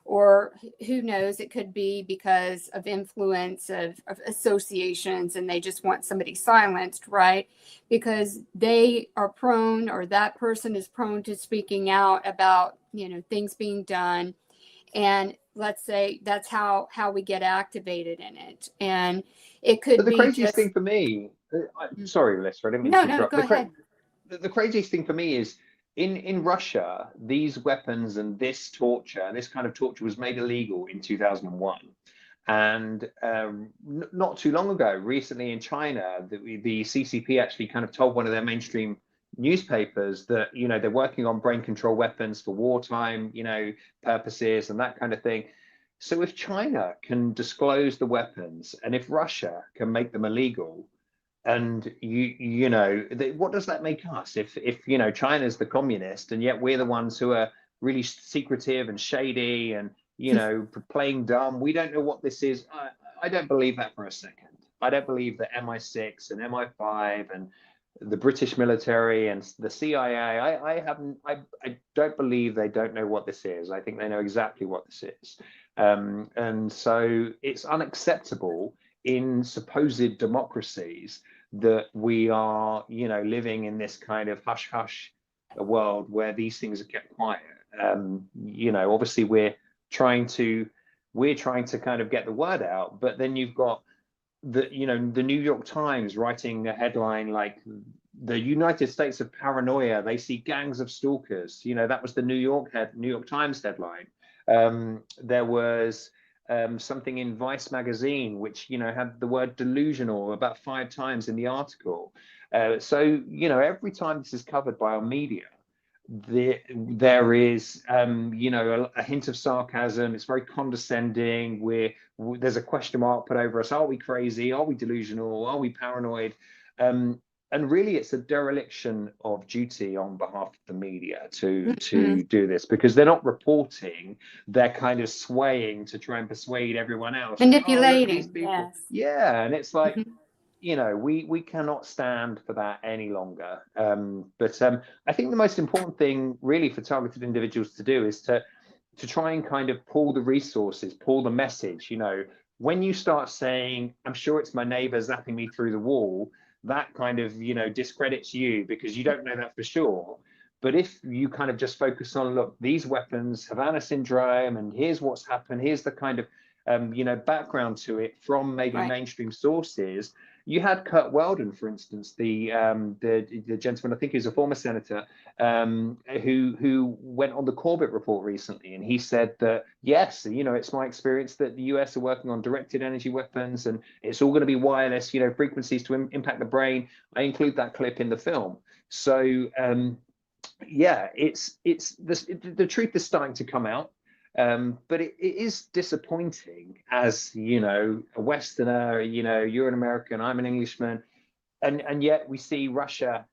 Or who knows, it could be because of influence of associations, and they just want somebody silenced, right? Because they are prone, or that person is prone to speaking out about, things being done. And let's say that's how we get activated in it. And it could But the be craziest thing for me, sorry, Melissa, I didn't mean to interrupt. Go ahead. The craziest thing for me is in Russia, these weapons and this torture, this kind of torture was made illegal in 2001. And not too long ago, recently in China, the CCP actually kind of told one of their mainstream newspapers that they're working on brain control weapons for wartime purposes and that kind of thing. So if China can disclose the weapons, and if Russia can make them illegal, and what does that make us? If China's the communist, and yet we're the ones who are really secretive and shady and playing dumb, we don't know what this is. I don't believe that for a second. I don't believe that MI6 and MI5 and the British military and the CIA, I don't believe they don't know what this is. I think they know exactly what this is. And so it's unacceptable in supposed democracies that we are, living in this kind of hush-hush world where these things are kept quiet. Obviously we're trying to kind of get the word out, but then you've got the New York Times writing a headline like, the United States of paranoia, they see gangs of stalkers. That was the New York Times headline. There was something in Vice magazine which had the word delusional about 5 times in the article. So every time this is covered by our media, there is a hint of sarcasm. It's very condescending. There's a question mark put over us. Are we crazy? Are we delusional? Are we paranoid? And really, it's a dereliction of duty on behalf of the media to do this, because they're not reporting. They're kind of swaying to try and persuade everyone else. Manipulating. Yes. Yeah, and it's like, we cannot stand for that any longer. But I think the most important thing really for targeted individuals to do is to try and kind of pull the resources, pull the message. When you start saying, I'm sure it's my neighbor zapping me through the wall, that kind of, discredits you because you don't know that for sure. But if you kind of just focus on, look, these weapons, Havana syndrome, and here's what's happened, here's the kind of, background to it from maybe mainstream sources, you had Kurt Weldon, for instance, the gentleman, I think he's a former senator, who went on the Corbett report recently, and he said that yes, it's my experience that the US are working on directed energy weapons, and it's all going to be wireless, frequencies to impact the brain. I include that clip in the film. So yeah, it's the truth is starting to come out. But it is disappointing as, a Westerner, you're an American, I'm an Englishman, and yet we see Russia,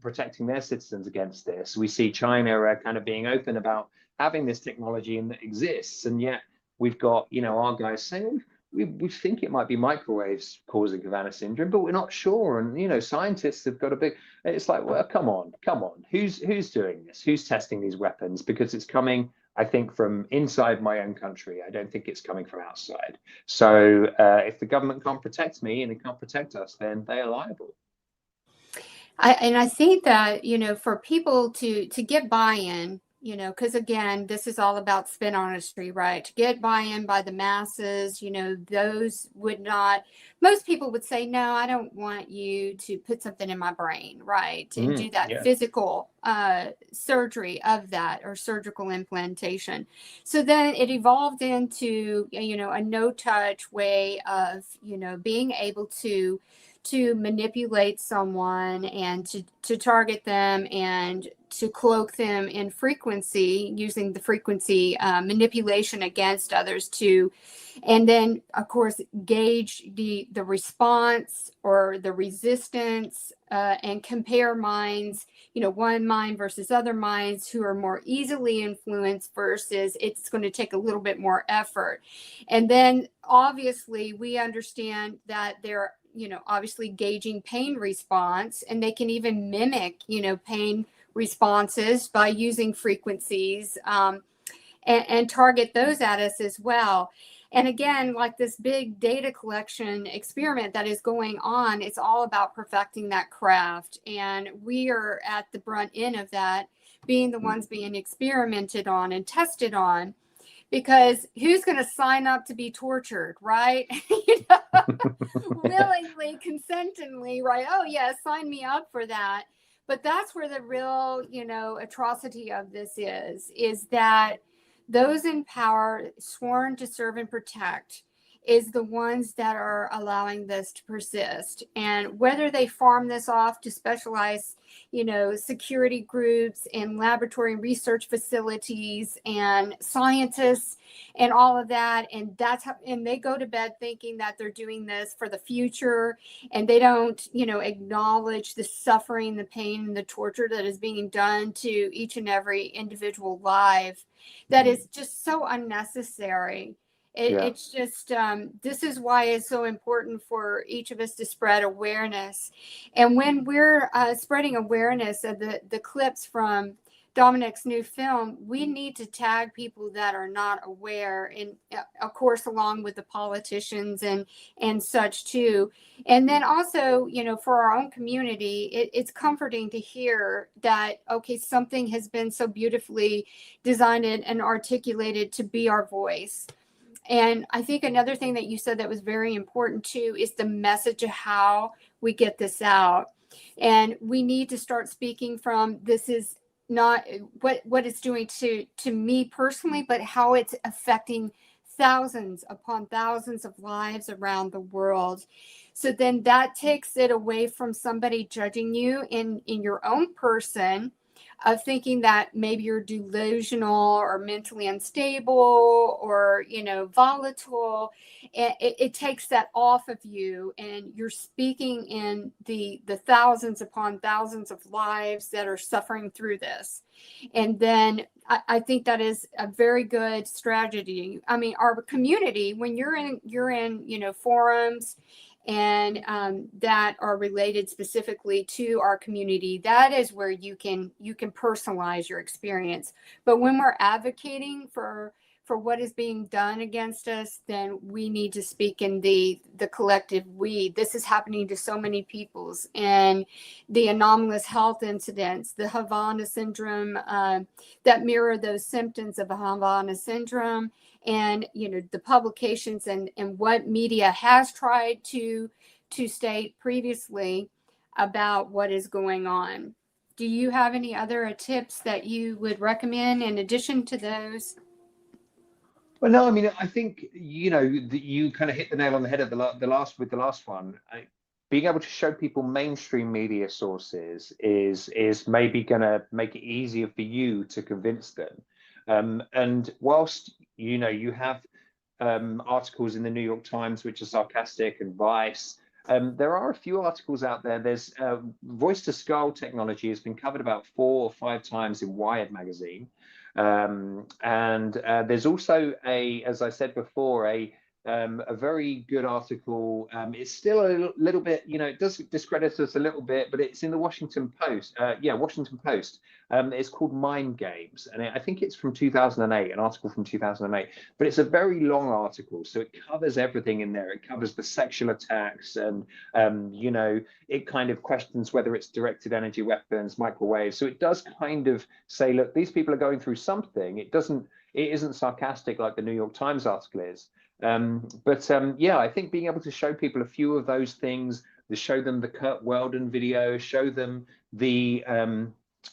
protecting their citizens against this. We see China kind of being open about having this technology and that exists, and yet we've got, our guys saying we think it might be microwaves causing Havana syndrome, but we're not sure. And scientists have got a big. It's like, well, come on, who's doing this? Who's testing these weapons? Because it's coming, I think, from inside my own country. I don't think it's coming from outside. So if the government can't protect me and it can't protect us, then they are liable. I think that, for people to get buy-in, because again, this is all about spin honesty, right? To get buy-in by the masses, those would not, most people would say, no, I don't want you to put something in my brain, right? To do that physical surgery of that, or surgical implantation. So then it evolved into, a no-touch way of, being able to manipulate someone and to target them and to cloak them in frequency, using the frequency manipulation against others and then of course gauge the response or the resistance and compare minds, one mind versus other minds who are more easily influenced versus it's going to take a little bit more effort. And then obviously we understand that they're obviously gauging pain response, and they can even mimic, pain responses by using frequencies and target those at us as well. And again, like this big data collection experiment that is going on, it's all about perfecting that craft. And we are at the brunt end of that, being the ones being experimented on and tested on. Because who's going to sign up to be tortured, right? Willingly, consentingly, right? Oh, yeah, sign me up for that. But that's where the real, atrocity of this is that those in power, sworn to serve and protect, is the ones that are allowing this to persist. And whether they farm this off to specialized, security groups and laboratory research facilities and scientists and all of that, and and they go to bed thinking that they're doing this for the future, and they don't, acknowledge the suffering, the pain, and the torture that is being done to each and every individual life. That is just so unnecessary. It's just, this is why it's so important for each of us to spread awareness. And when we're spreading awareness of the clips from Dominic's new film, we need to tag people that are not aware, and of course, along with the politicians and such too. And then also, for our own community, it's comforting to hear that, okay, something has been so beautifully designed and articulated to be our voice. And I think another thing that you said that was very important too is the message of how we get this out. And we need to start speaking from, this is not what it's doing to me personally, but how it's affecting thousands upon thousands of lives around the world. So then that takes it away from somebody judging you in your own person, of thinking that maybe you're delusional or mentally unstable or, volatile. It takes that off of you, and you're speaking in the thousands upon thousands of lives that are suffering through this. And then I think that is a very good strategy. I mean, our community, when you're in, forums and that are related specifically to our community, that is where you can personalize your experience. But when we're advocating for what is being done against us, then we need to speak in the collective we. This is happening to so many peoples, and the anomalous health incidents, the Havana syndrome, that mirror those symptoms of a Havana syndrome, and the publications and what media has tried to to state previously about what is going on. Do you have any other tips that you would recommend in addition to those? Well, no, I mean, I think, you kind of hit the nail on the head at the last one. Being able to show people mainstream media sources is maybe going to make it easier for you to convince them. And whilst, you have articles in the New York Times which are sarcastic, and Vice, there are a few articles out there. There's voice to skull technology has been covered about 4 or 5 times in Wired magazine. And there's also as I said before, a very good article. It's still a little bit, it does discredit us a little bit, but it's in the Washington Post. Washington Post. It's called Mind Games, and I think it's from 2008, an article from 2008. But it's a very long article, so it covers everything in there. It covers the sexual attacks, and it kind of questions whether it's directed energy weapons, microwaves. So it does kind of say, look, these people are going through something. It isn't sarcastic like the New York Times article is. I think being able to show people a few of those things, to show them the Kurt Weldon video, show them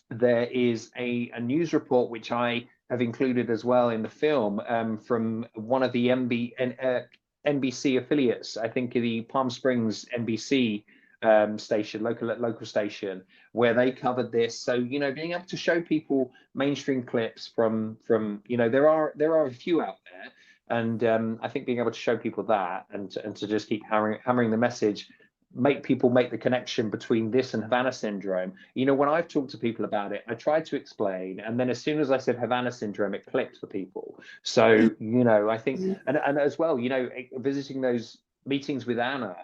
there is a news report which I have included as well in the film, from one of the NBC affiliates, I think the Palm Springs NBC station, local station, where they covered this. So being able to show people mainstream clips from there are a few out there. And I think being able to show people that, and to just keep hammering the message, make people make the connection between this and Havana syndrome. When I've talked to people about it, I tried to explain, and then as soon as I said Havana syndrome, it clicked for people. So I think, and as well, visiting those meetings with Anna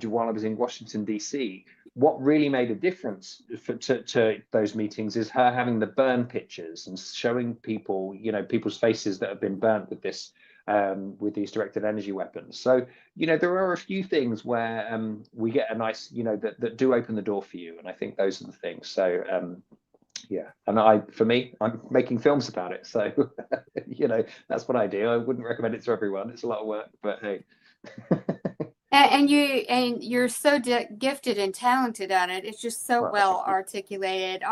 while I was in Washington DC, what really made a difference to those meetings is her having the burn pictures and showing people, people's faces that have been burnt with this. With these directed energy weapons. So, there are a few things where we get a nice, that do open the door for you. And I think those are the things. So, and for me, I'm making films about it. So, that's what I do. I wouldn't recommend it to everyone. It's a lot of work, but hey. And you're so gifted and talented at it. It's just so well articulated.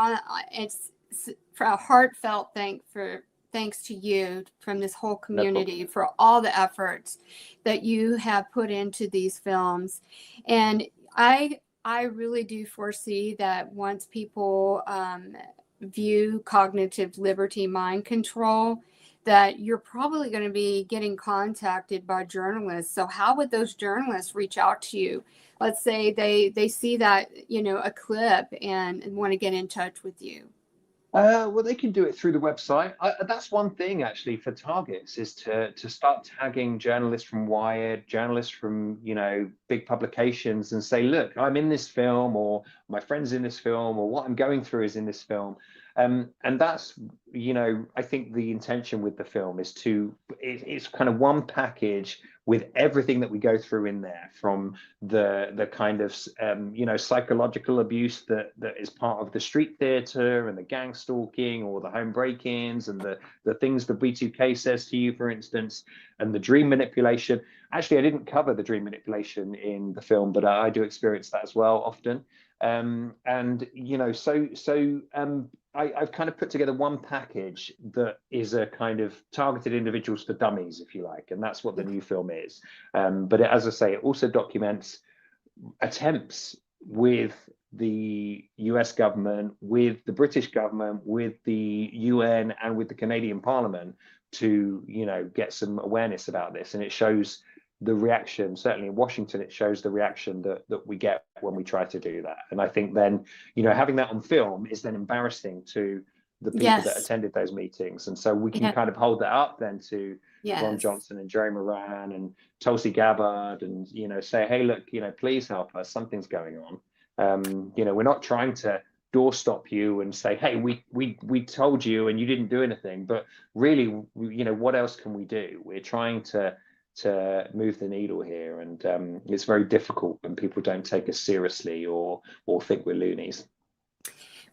It's for a heartfelt thanks to you from this whole community for all the efforts that you have put into these films. And I really do foresee that once people view cognitive liberty mind control, that you're probably going to be getting contacted by journalists. So how would those journalists reach out to you? Let's say they see that, a clip and want to get in touch with you. Well, they can do it through the website. That's one thing actually for targets, is to start tagging journalists from Wired, journalists from big publications, and say, look, I'm in this film, or my friend's in this film, or what I'm going through is in this film. And that's, I think the intention with the film is it's kind of one package with everything that we go through in there, from the kind of, psychological abuse that is part of the street theater, and the gang stalking, or the home break-ins, and the things the B2K says to you, for instance, and the dream manipulation. Actually, I didn't cover the dream manipulation in the film, but I do experience that as well often. I've kind of put together one package that is a kind of targeted individuals for dummies, if you like, and that's what the new film is. But as I say, it also documents attempts with the US government, with the British government, with the UN, and with the Canadian Parliament to, get some awareness about this. And it shows the reaction, certainly in Washington, it shows the reaction that we get when we try to do that. And I think then, having that on film is then embarrassing to the people that attended those meetings. And so we can kind of hold that up then to Ron Johnson and Jerry Moran and Tulsi Gabbard, and, say, hey, look, please help us. Something's going on. We're not trying to doorstop you and say, hey, we told you and you didn't do anything. But really, what else can we do? We're trying to move the needle here, and it's very difficult when people don't take us seriously or think we're loonies.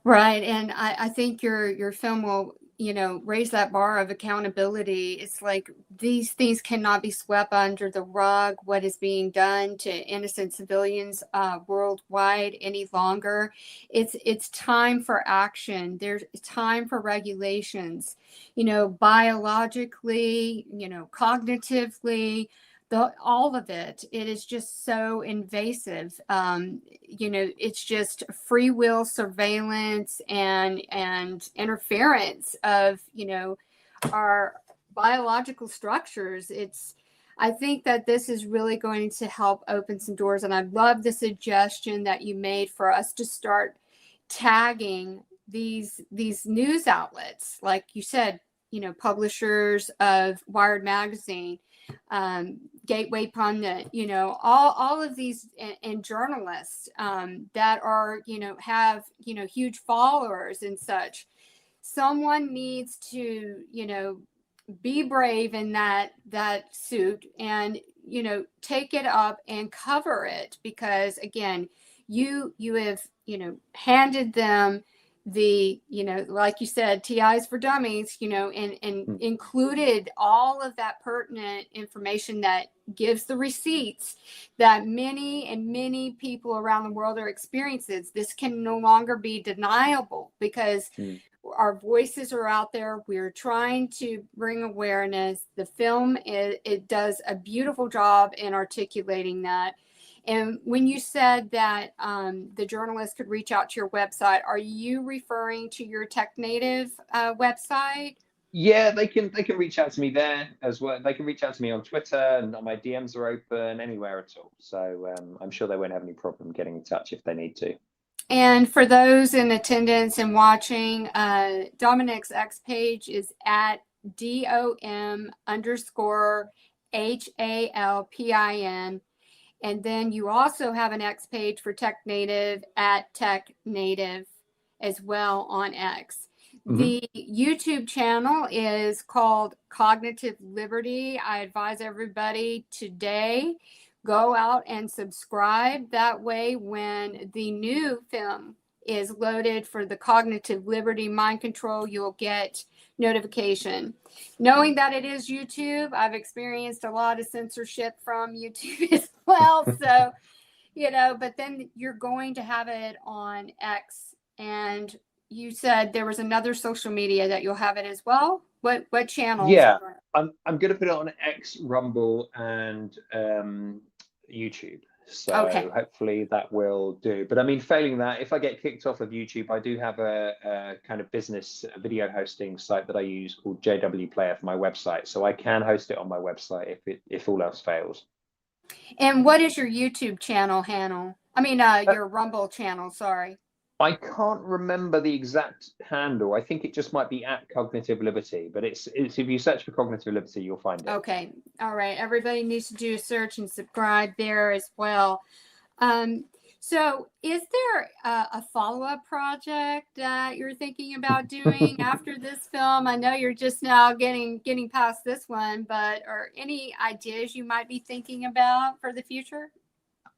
Right, and I think your film will raise that bar of accountability. It's like these things cannot be swept under the rug, what is being done to innocent civilians worldwide any longer. It's time for action. There's time for regulations, biologically, cognitively, all of it. It is just so invasive. It's just free will surveillance and interference of our biological structures. I think that this is really going to help open some doors, and I love the suggestion that you made for us to start tagging these news outlets, like you said, publishers of Wired Magazine, Gateway Pundit, all of these, and journalists that are, have, huge followers and such. Someone needs to, be brave in that suit and, take it up and cover it, because again, you have, handed them the, like you said, TIs for dummies, and included all of that pertinent information that gives the receipts that many people around the world are experiencing. This can no longer be deniable, because our voices are out there. We're trying to bring awareness. The film, it does a beautiful job in articulating that. And when you said that the journalists could reach out to your website, are you referring to your TechNative website? Yeah, they can reach out to me there as well. They can reach out to me on Twitter, and my DMs are open anywhere at all. So I'm sure they won't have any problem getting in touch if they need to. And for those in attendance and watching, Dominic's X page is at DOM_HALPIN. And then you also have an X page for TechNative at TechNative as well on X. The YouTube channel is called Cognitive Liberty. I advise everybody today, go out and subscribe. That way, when the new film is loaded for the Cognitive Liberty Mind Control, you'll get notification. Knowing that it is YouTube, I've experienced a lot of censorship from YouTube as well. So, but then you're going to have it on X. And you said there was another social media that you'll have it as well. What channels? Yeah, I'm going to put it on X, Rumble, and YouTube. So hopefully that will do. But I mean, failing that, if I get kicked off of YouTube, I do have a kind of business video hosting site that I use called JW Player for my website. So I can host it on my website if all else fails. And what is your YouTube channel handle? I mean, your Rumble channel, sorry. I can't remember the exact handle. I think it just might be at Cognitive Liberty, but it's if you search for Cognitive Liberty, you'll find it. Okay. All right. Everybody needs to do a search and subscribe there as well. So is there a follow-up project that you're thinking about doing after this film? I know you're just now getting past this one, but are any ideas you might be thinking about for the future?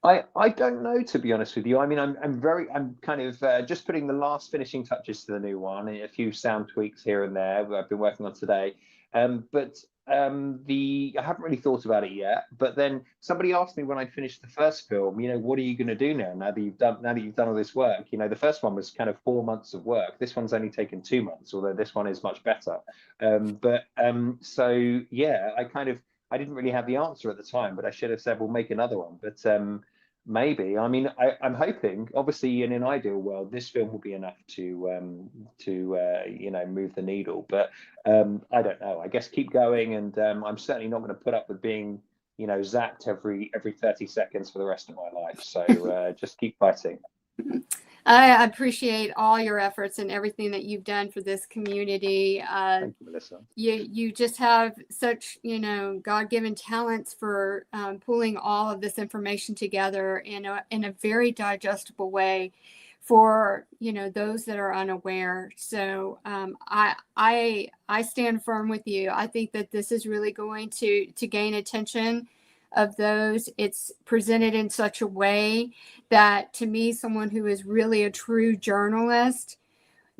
I don't know, to be honest with you. I mean, I'm kind of just putting the last finishing touches to the new one, a few sound tweaks here and there I've been working on today. But I haven't really thought about it yet. But then somebody asked me when I finished the first film, what are you going to do now that you've done all this work? The first one was kind of 4 months of work. This one's only taken 2 months, although this one is much better. So yeah, I didn't really have the answer at the time, but I should have said, we'll make another one. But maybe. I mean, I'm hoping, obviously, in an ideal world, this film will be enough to move the needle. But I don't know. I guess keep going, and I'm certainly not going to put up with being, zapped every 30 seconds for the rest of my life. So just keep fighting. I appreciate all your efforts and everything that you've done for this community. Thank you, Melissa. You just have such, God-given talents for pulling all of this information together in a very digestible way for, those that are unaware. So I stand firm with you. I think that this is really going to gain attention of those. It's presented in such a way that, to me, someone who is really a true journalist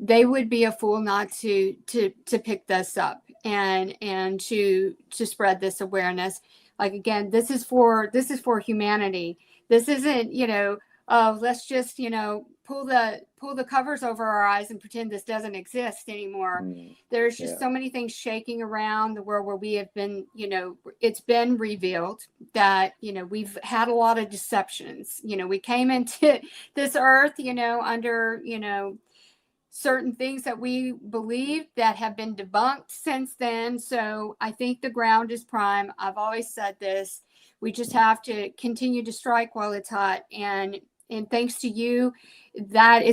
they would be a fool not to pick this up and to spread this awareness. Like, again, this is for humanity. This isn't, let's just, pull the covers over our eyes and pretend this doesn't exist anymore. There's just so many things shaking around the world where we have been, it's been revealed that, we've had a lot of deceptions. We came into this earth, under, certain things that we believe that have been debunked since then. So I think the ground is prime. I've always said this. We just have to continue to strike while it's hot. And thanks to you, that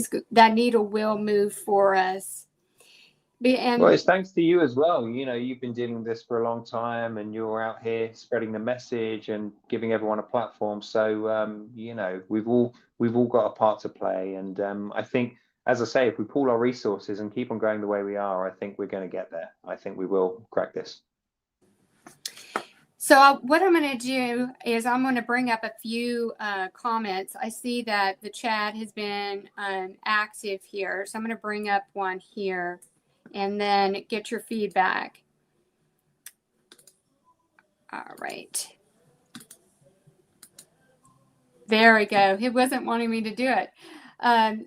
needle will move for us. Well, it's thanks to you as well. You've been dealing with this for a long time, and you're out here spreading the message and giving everyone a platform. So, we've all got a part to play. And I think, as I say, if we pool our resources and keep on going the way we are, I think we're going to get there. I think we will crack this. So what I'm going to do is I'm going to bring up a few comments. I see that the chat has been active here. So I'm going to bring up one here and then get your feedback. All right. There we go. It wasn't wanting me to do it.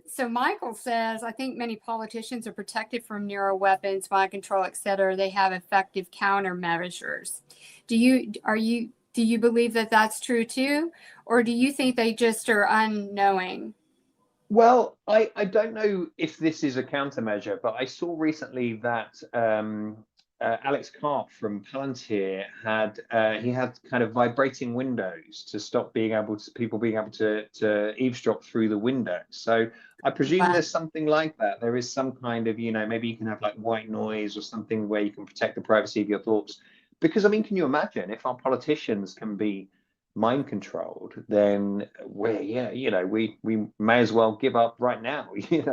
So Michael says, I think many politicians are protected from neuroweapons, mind control, etc. They have effective countermeasures. Do you believe that that's true too? Or do you think they just are unknowing? Well, I don't know if this is a countermeasure, but I saw recently that Alex Karp from Palantir had kind of vibrating windows to stop people being able to eavesdrop through the window. So I presume there's something like that. There is some kind of, maybe you can have like white noise or something where you can protect the privacy of your thoughts. Because, I mean, can you imagine if our politicians can be mind controlled, then we may as well give up right now,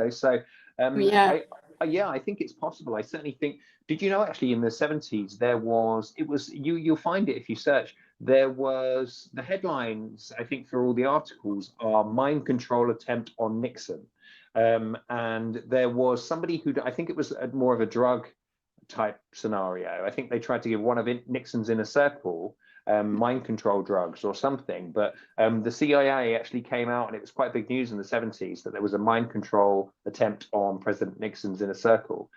So I think it's possible. I certainly think. Did you know actually in the 70s you'll find it if you search. There was the headlines, I think, for all the articles are mind control attempt on Nixon, and there was somebody who, I think it was more of a drug type scenario. I think they tried to give one of Nixon's inner circle mind control drugs or something, but the CIA actually came out, and it was quite big news in the 70s that there was a mind control attempt on President Nixon's inner circle.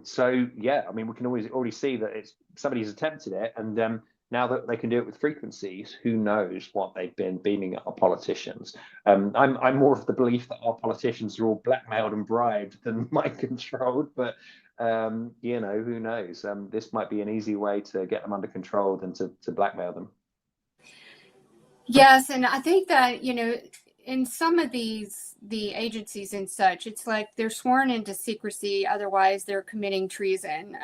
So yeah, I mean, we can already see that it's somebody's attempted it, and now that they can do it with frequencies, who knows what they've been beaming at our politicians. I'm more of the belief that our politicians are all blackmailed and bribed than mind controlled, but who knows? This might be an easy way to get them under control than to blackmail them. Yes, and I think that, in some of the agencies and such, it's like they're sworn into secrecy, otherwise they're committing treason.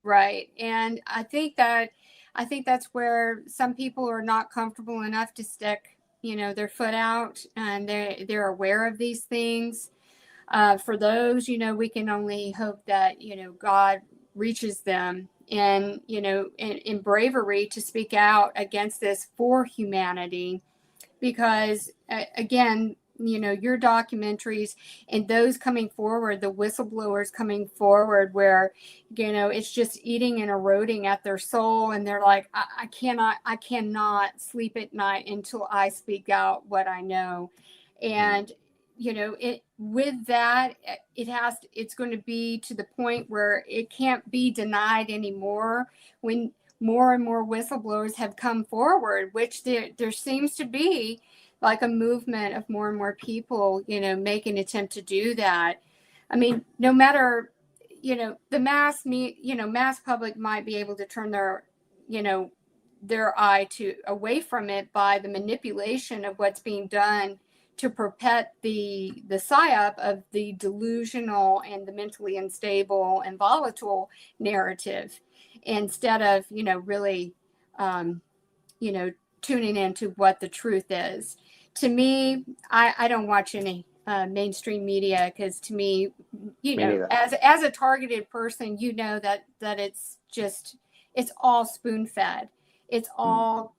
Right. And I think that's where some people are not comfortable enough to stick, their foot out, and they're aware of these things. For those, we can only hope that, God reaches them and, in bravery to speak out against this for humanity. Because again, your documentaries and those coming forward, the whistleblowers coming forward where, it's just eating and eroding at their soul. And they're like, I cannot sleep at night until I speak out what I know. And, with that, it's going to be to the point where it can't be denied anymore when more and more whistleblowers have come forward, which there seems to be like a movement of more and more people, make an attempt to do that. I mean, no matter, the mass public might be able to turn their eye away from it by the manipulation of what's being done to perpet the psyop of the delusional and the mentally unstable and volatile narrative, instead of, really, tuning into what the truth is. To me, I don't watch any mainstream media, because to me, as a targeted person, that it's all spoon fed. It's all,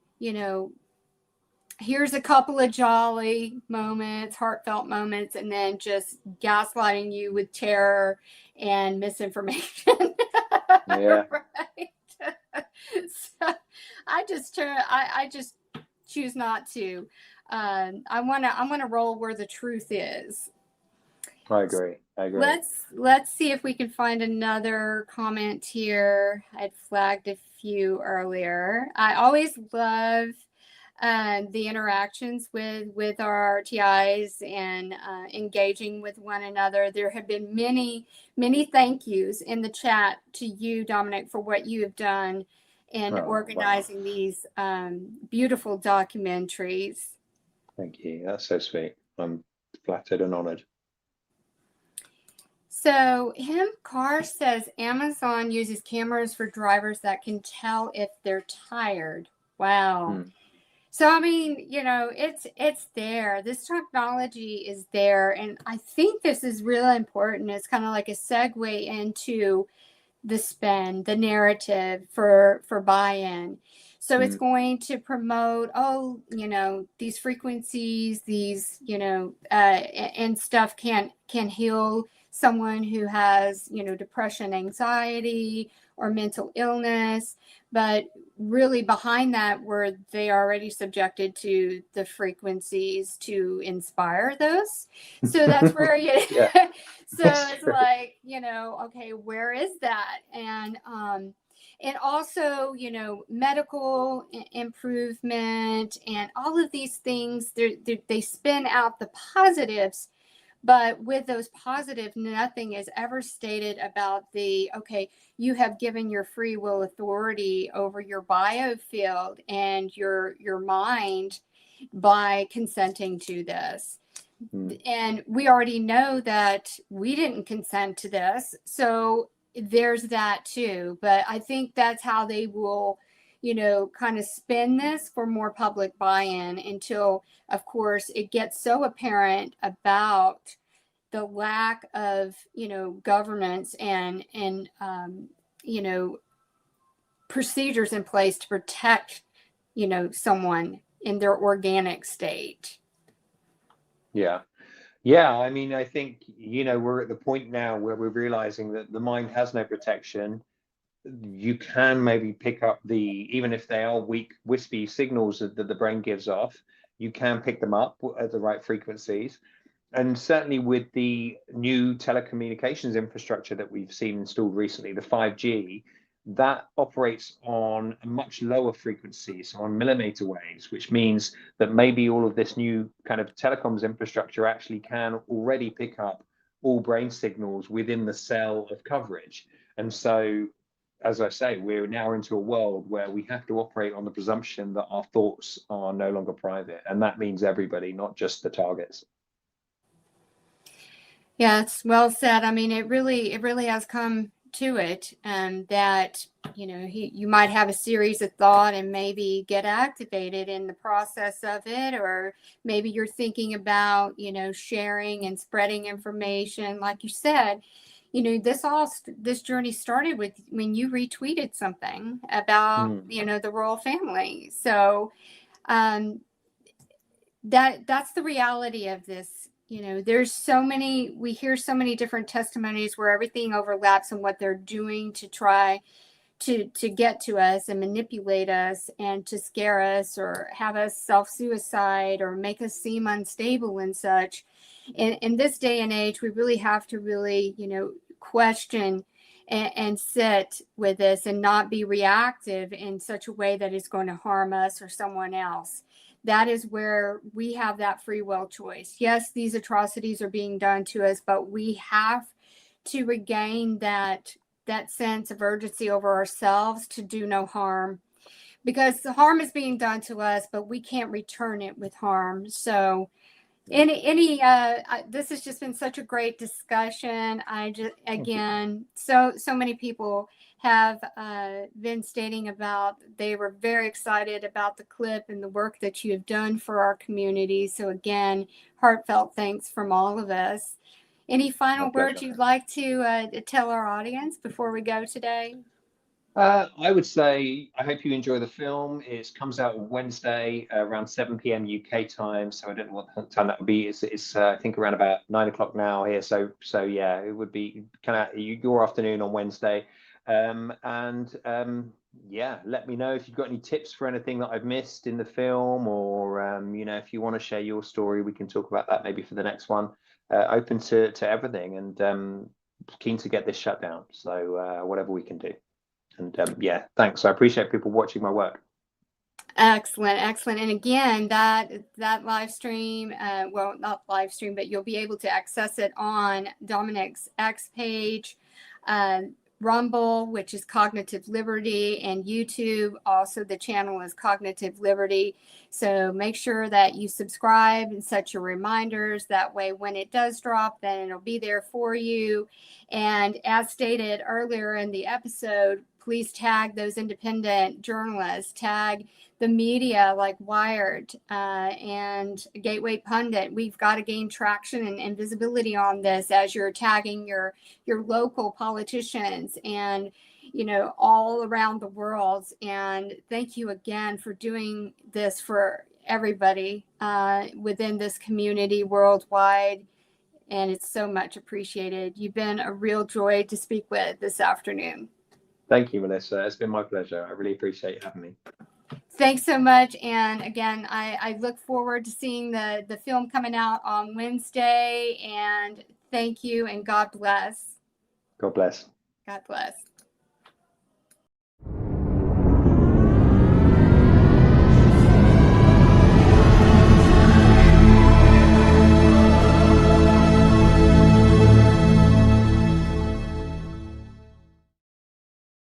here's a couple of jolly moments, heartfelt moments, and then just gaslighting you with terror and misinformation. Yeah. Right. So I just choose not to. I wanna roll where the truth is. I agree. Let's see if we can find another comment here. I'd flagged a few earlier. I always love the interactions with our TIs and engaging with one another. There have been many thank yous in the chat to you, Dominic, for what you have done in organizing these beautiful documentaries. Thank you. That's so sweet. I'm flattered and honored. So Carr says Amazon uses cameras for drivers that can tell if they're tired. Wow. So, I mean, it's there. This technology is there. And I think this is really important. It's kind of like a segue into the spin, the narrative for buy-in. So it's going to promote, these frequencies, these, and stuff can heal someone who has, depression, anxiety, or mental illness. But really behind that were they already subjected to the frequencies to inspire those. So that's where it's like, okay, where is that? And also, medical improvement and all of these things, they spin out the positives. But with those positives, nothing is ever stated about you have given your free will authority over your biofield and your mind by consenting to this. And we already know that we didn't consent to this. So there's that too. But I think that's how they will, kind of spin this for more public buy-in until, of course, it gets so apparent about the lack of, governance and procedures in place to protect, someone in their organic state. Yeah. Yeah. I mean, I think, we're at the point now where we're realizing that the mind has no protection. You can maybe pick up even if they are weak, wispy signals that the brain gives off, you can pick them up at the right frequencies. And certainly with the new telecommunications infrastructure that we've seen installed recently, the 5G, that operates on a much lower frequency, so on millimeter waves, which means that maybe all of this new kind of telecoms infrastructure actually can already pick up all brain signals within the cell of coverage. And so, as I say, we're now into a world where we have to operate on the presumption that our thoughts are no longer private. And that means everybody, not just the targets. Yeah, it's well said. I mean, it really has come to it, that, you might have a series of thought and maybe get activated in the process of it, or maybe you're thinking about, sharing and spreading information. Like you said, this journey started with when you retweeted something about, the royal family. So that's the reality of this. There's we hear so many different testimonies where everything overlaps in what they're doing to try to get to us and manipulate us and to scare us or have us self-suicide or make us seem unstable and such. In this day and age, we really have to question and sit with this and not be reactive in such a way that is going to harm us or someone else. That is where we have that free will choice. Yes, these atrocities are being done to us, but we have to regain that sense of urgency over ourselves to do no harm, because the harm is being done to us, but we can't return it with harm. So this has just been such a great discussion. Again, so many people have been stating about they were very excited about the clip and the work that you have done for our community. So again, heartfelt thanks from all of us. Any final words you'd like to tell our audience before we go today? I would say I hope you enjoy the film. It comes out Wednesday around 7 p.m. UK time, so I don't know what time that would be. It's I think around about 9 o'clock now here. So yeah, it would be kind of your afternoon on Wednesday. Yeah, let me know if you've got any tips for anything that I've missed in the film, or if you want to share your story, we can talk about that maybe for the next one. Open to everything, and keen to get this shut down. So whatever we can do. And yeah, thanks. I appreciate people watching my work. Excellent, excellent. And again, that live stream, well, not live stream, but you'll be able to access it on Dominic's X page, Rumble, which is Cognitive Liberty, and YouTube. Also, the channel is Cognitive Liberty. So make sure that you subscribe and set your reminders. That way, when it does drop, then it'll be there for you. And as stated earlier in the episode, please tag those independent journalists, tag the media like Wired and Gateway Pundit. We've got to gain traction and visibility on this as you're tagging your local politicians and all around the world. And thank you again for doing this for everybody within this community worldwide. And it's so much appreciated. You've been a real joy to speak with this afternoon. Thank you, Melissa. It's been my pleasure. I really appreciate you having me. Thanks so much. And again, I look forward to seeing the film coming out on Wednesday. And thank you, and God bless. God bless. God bless.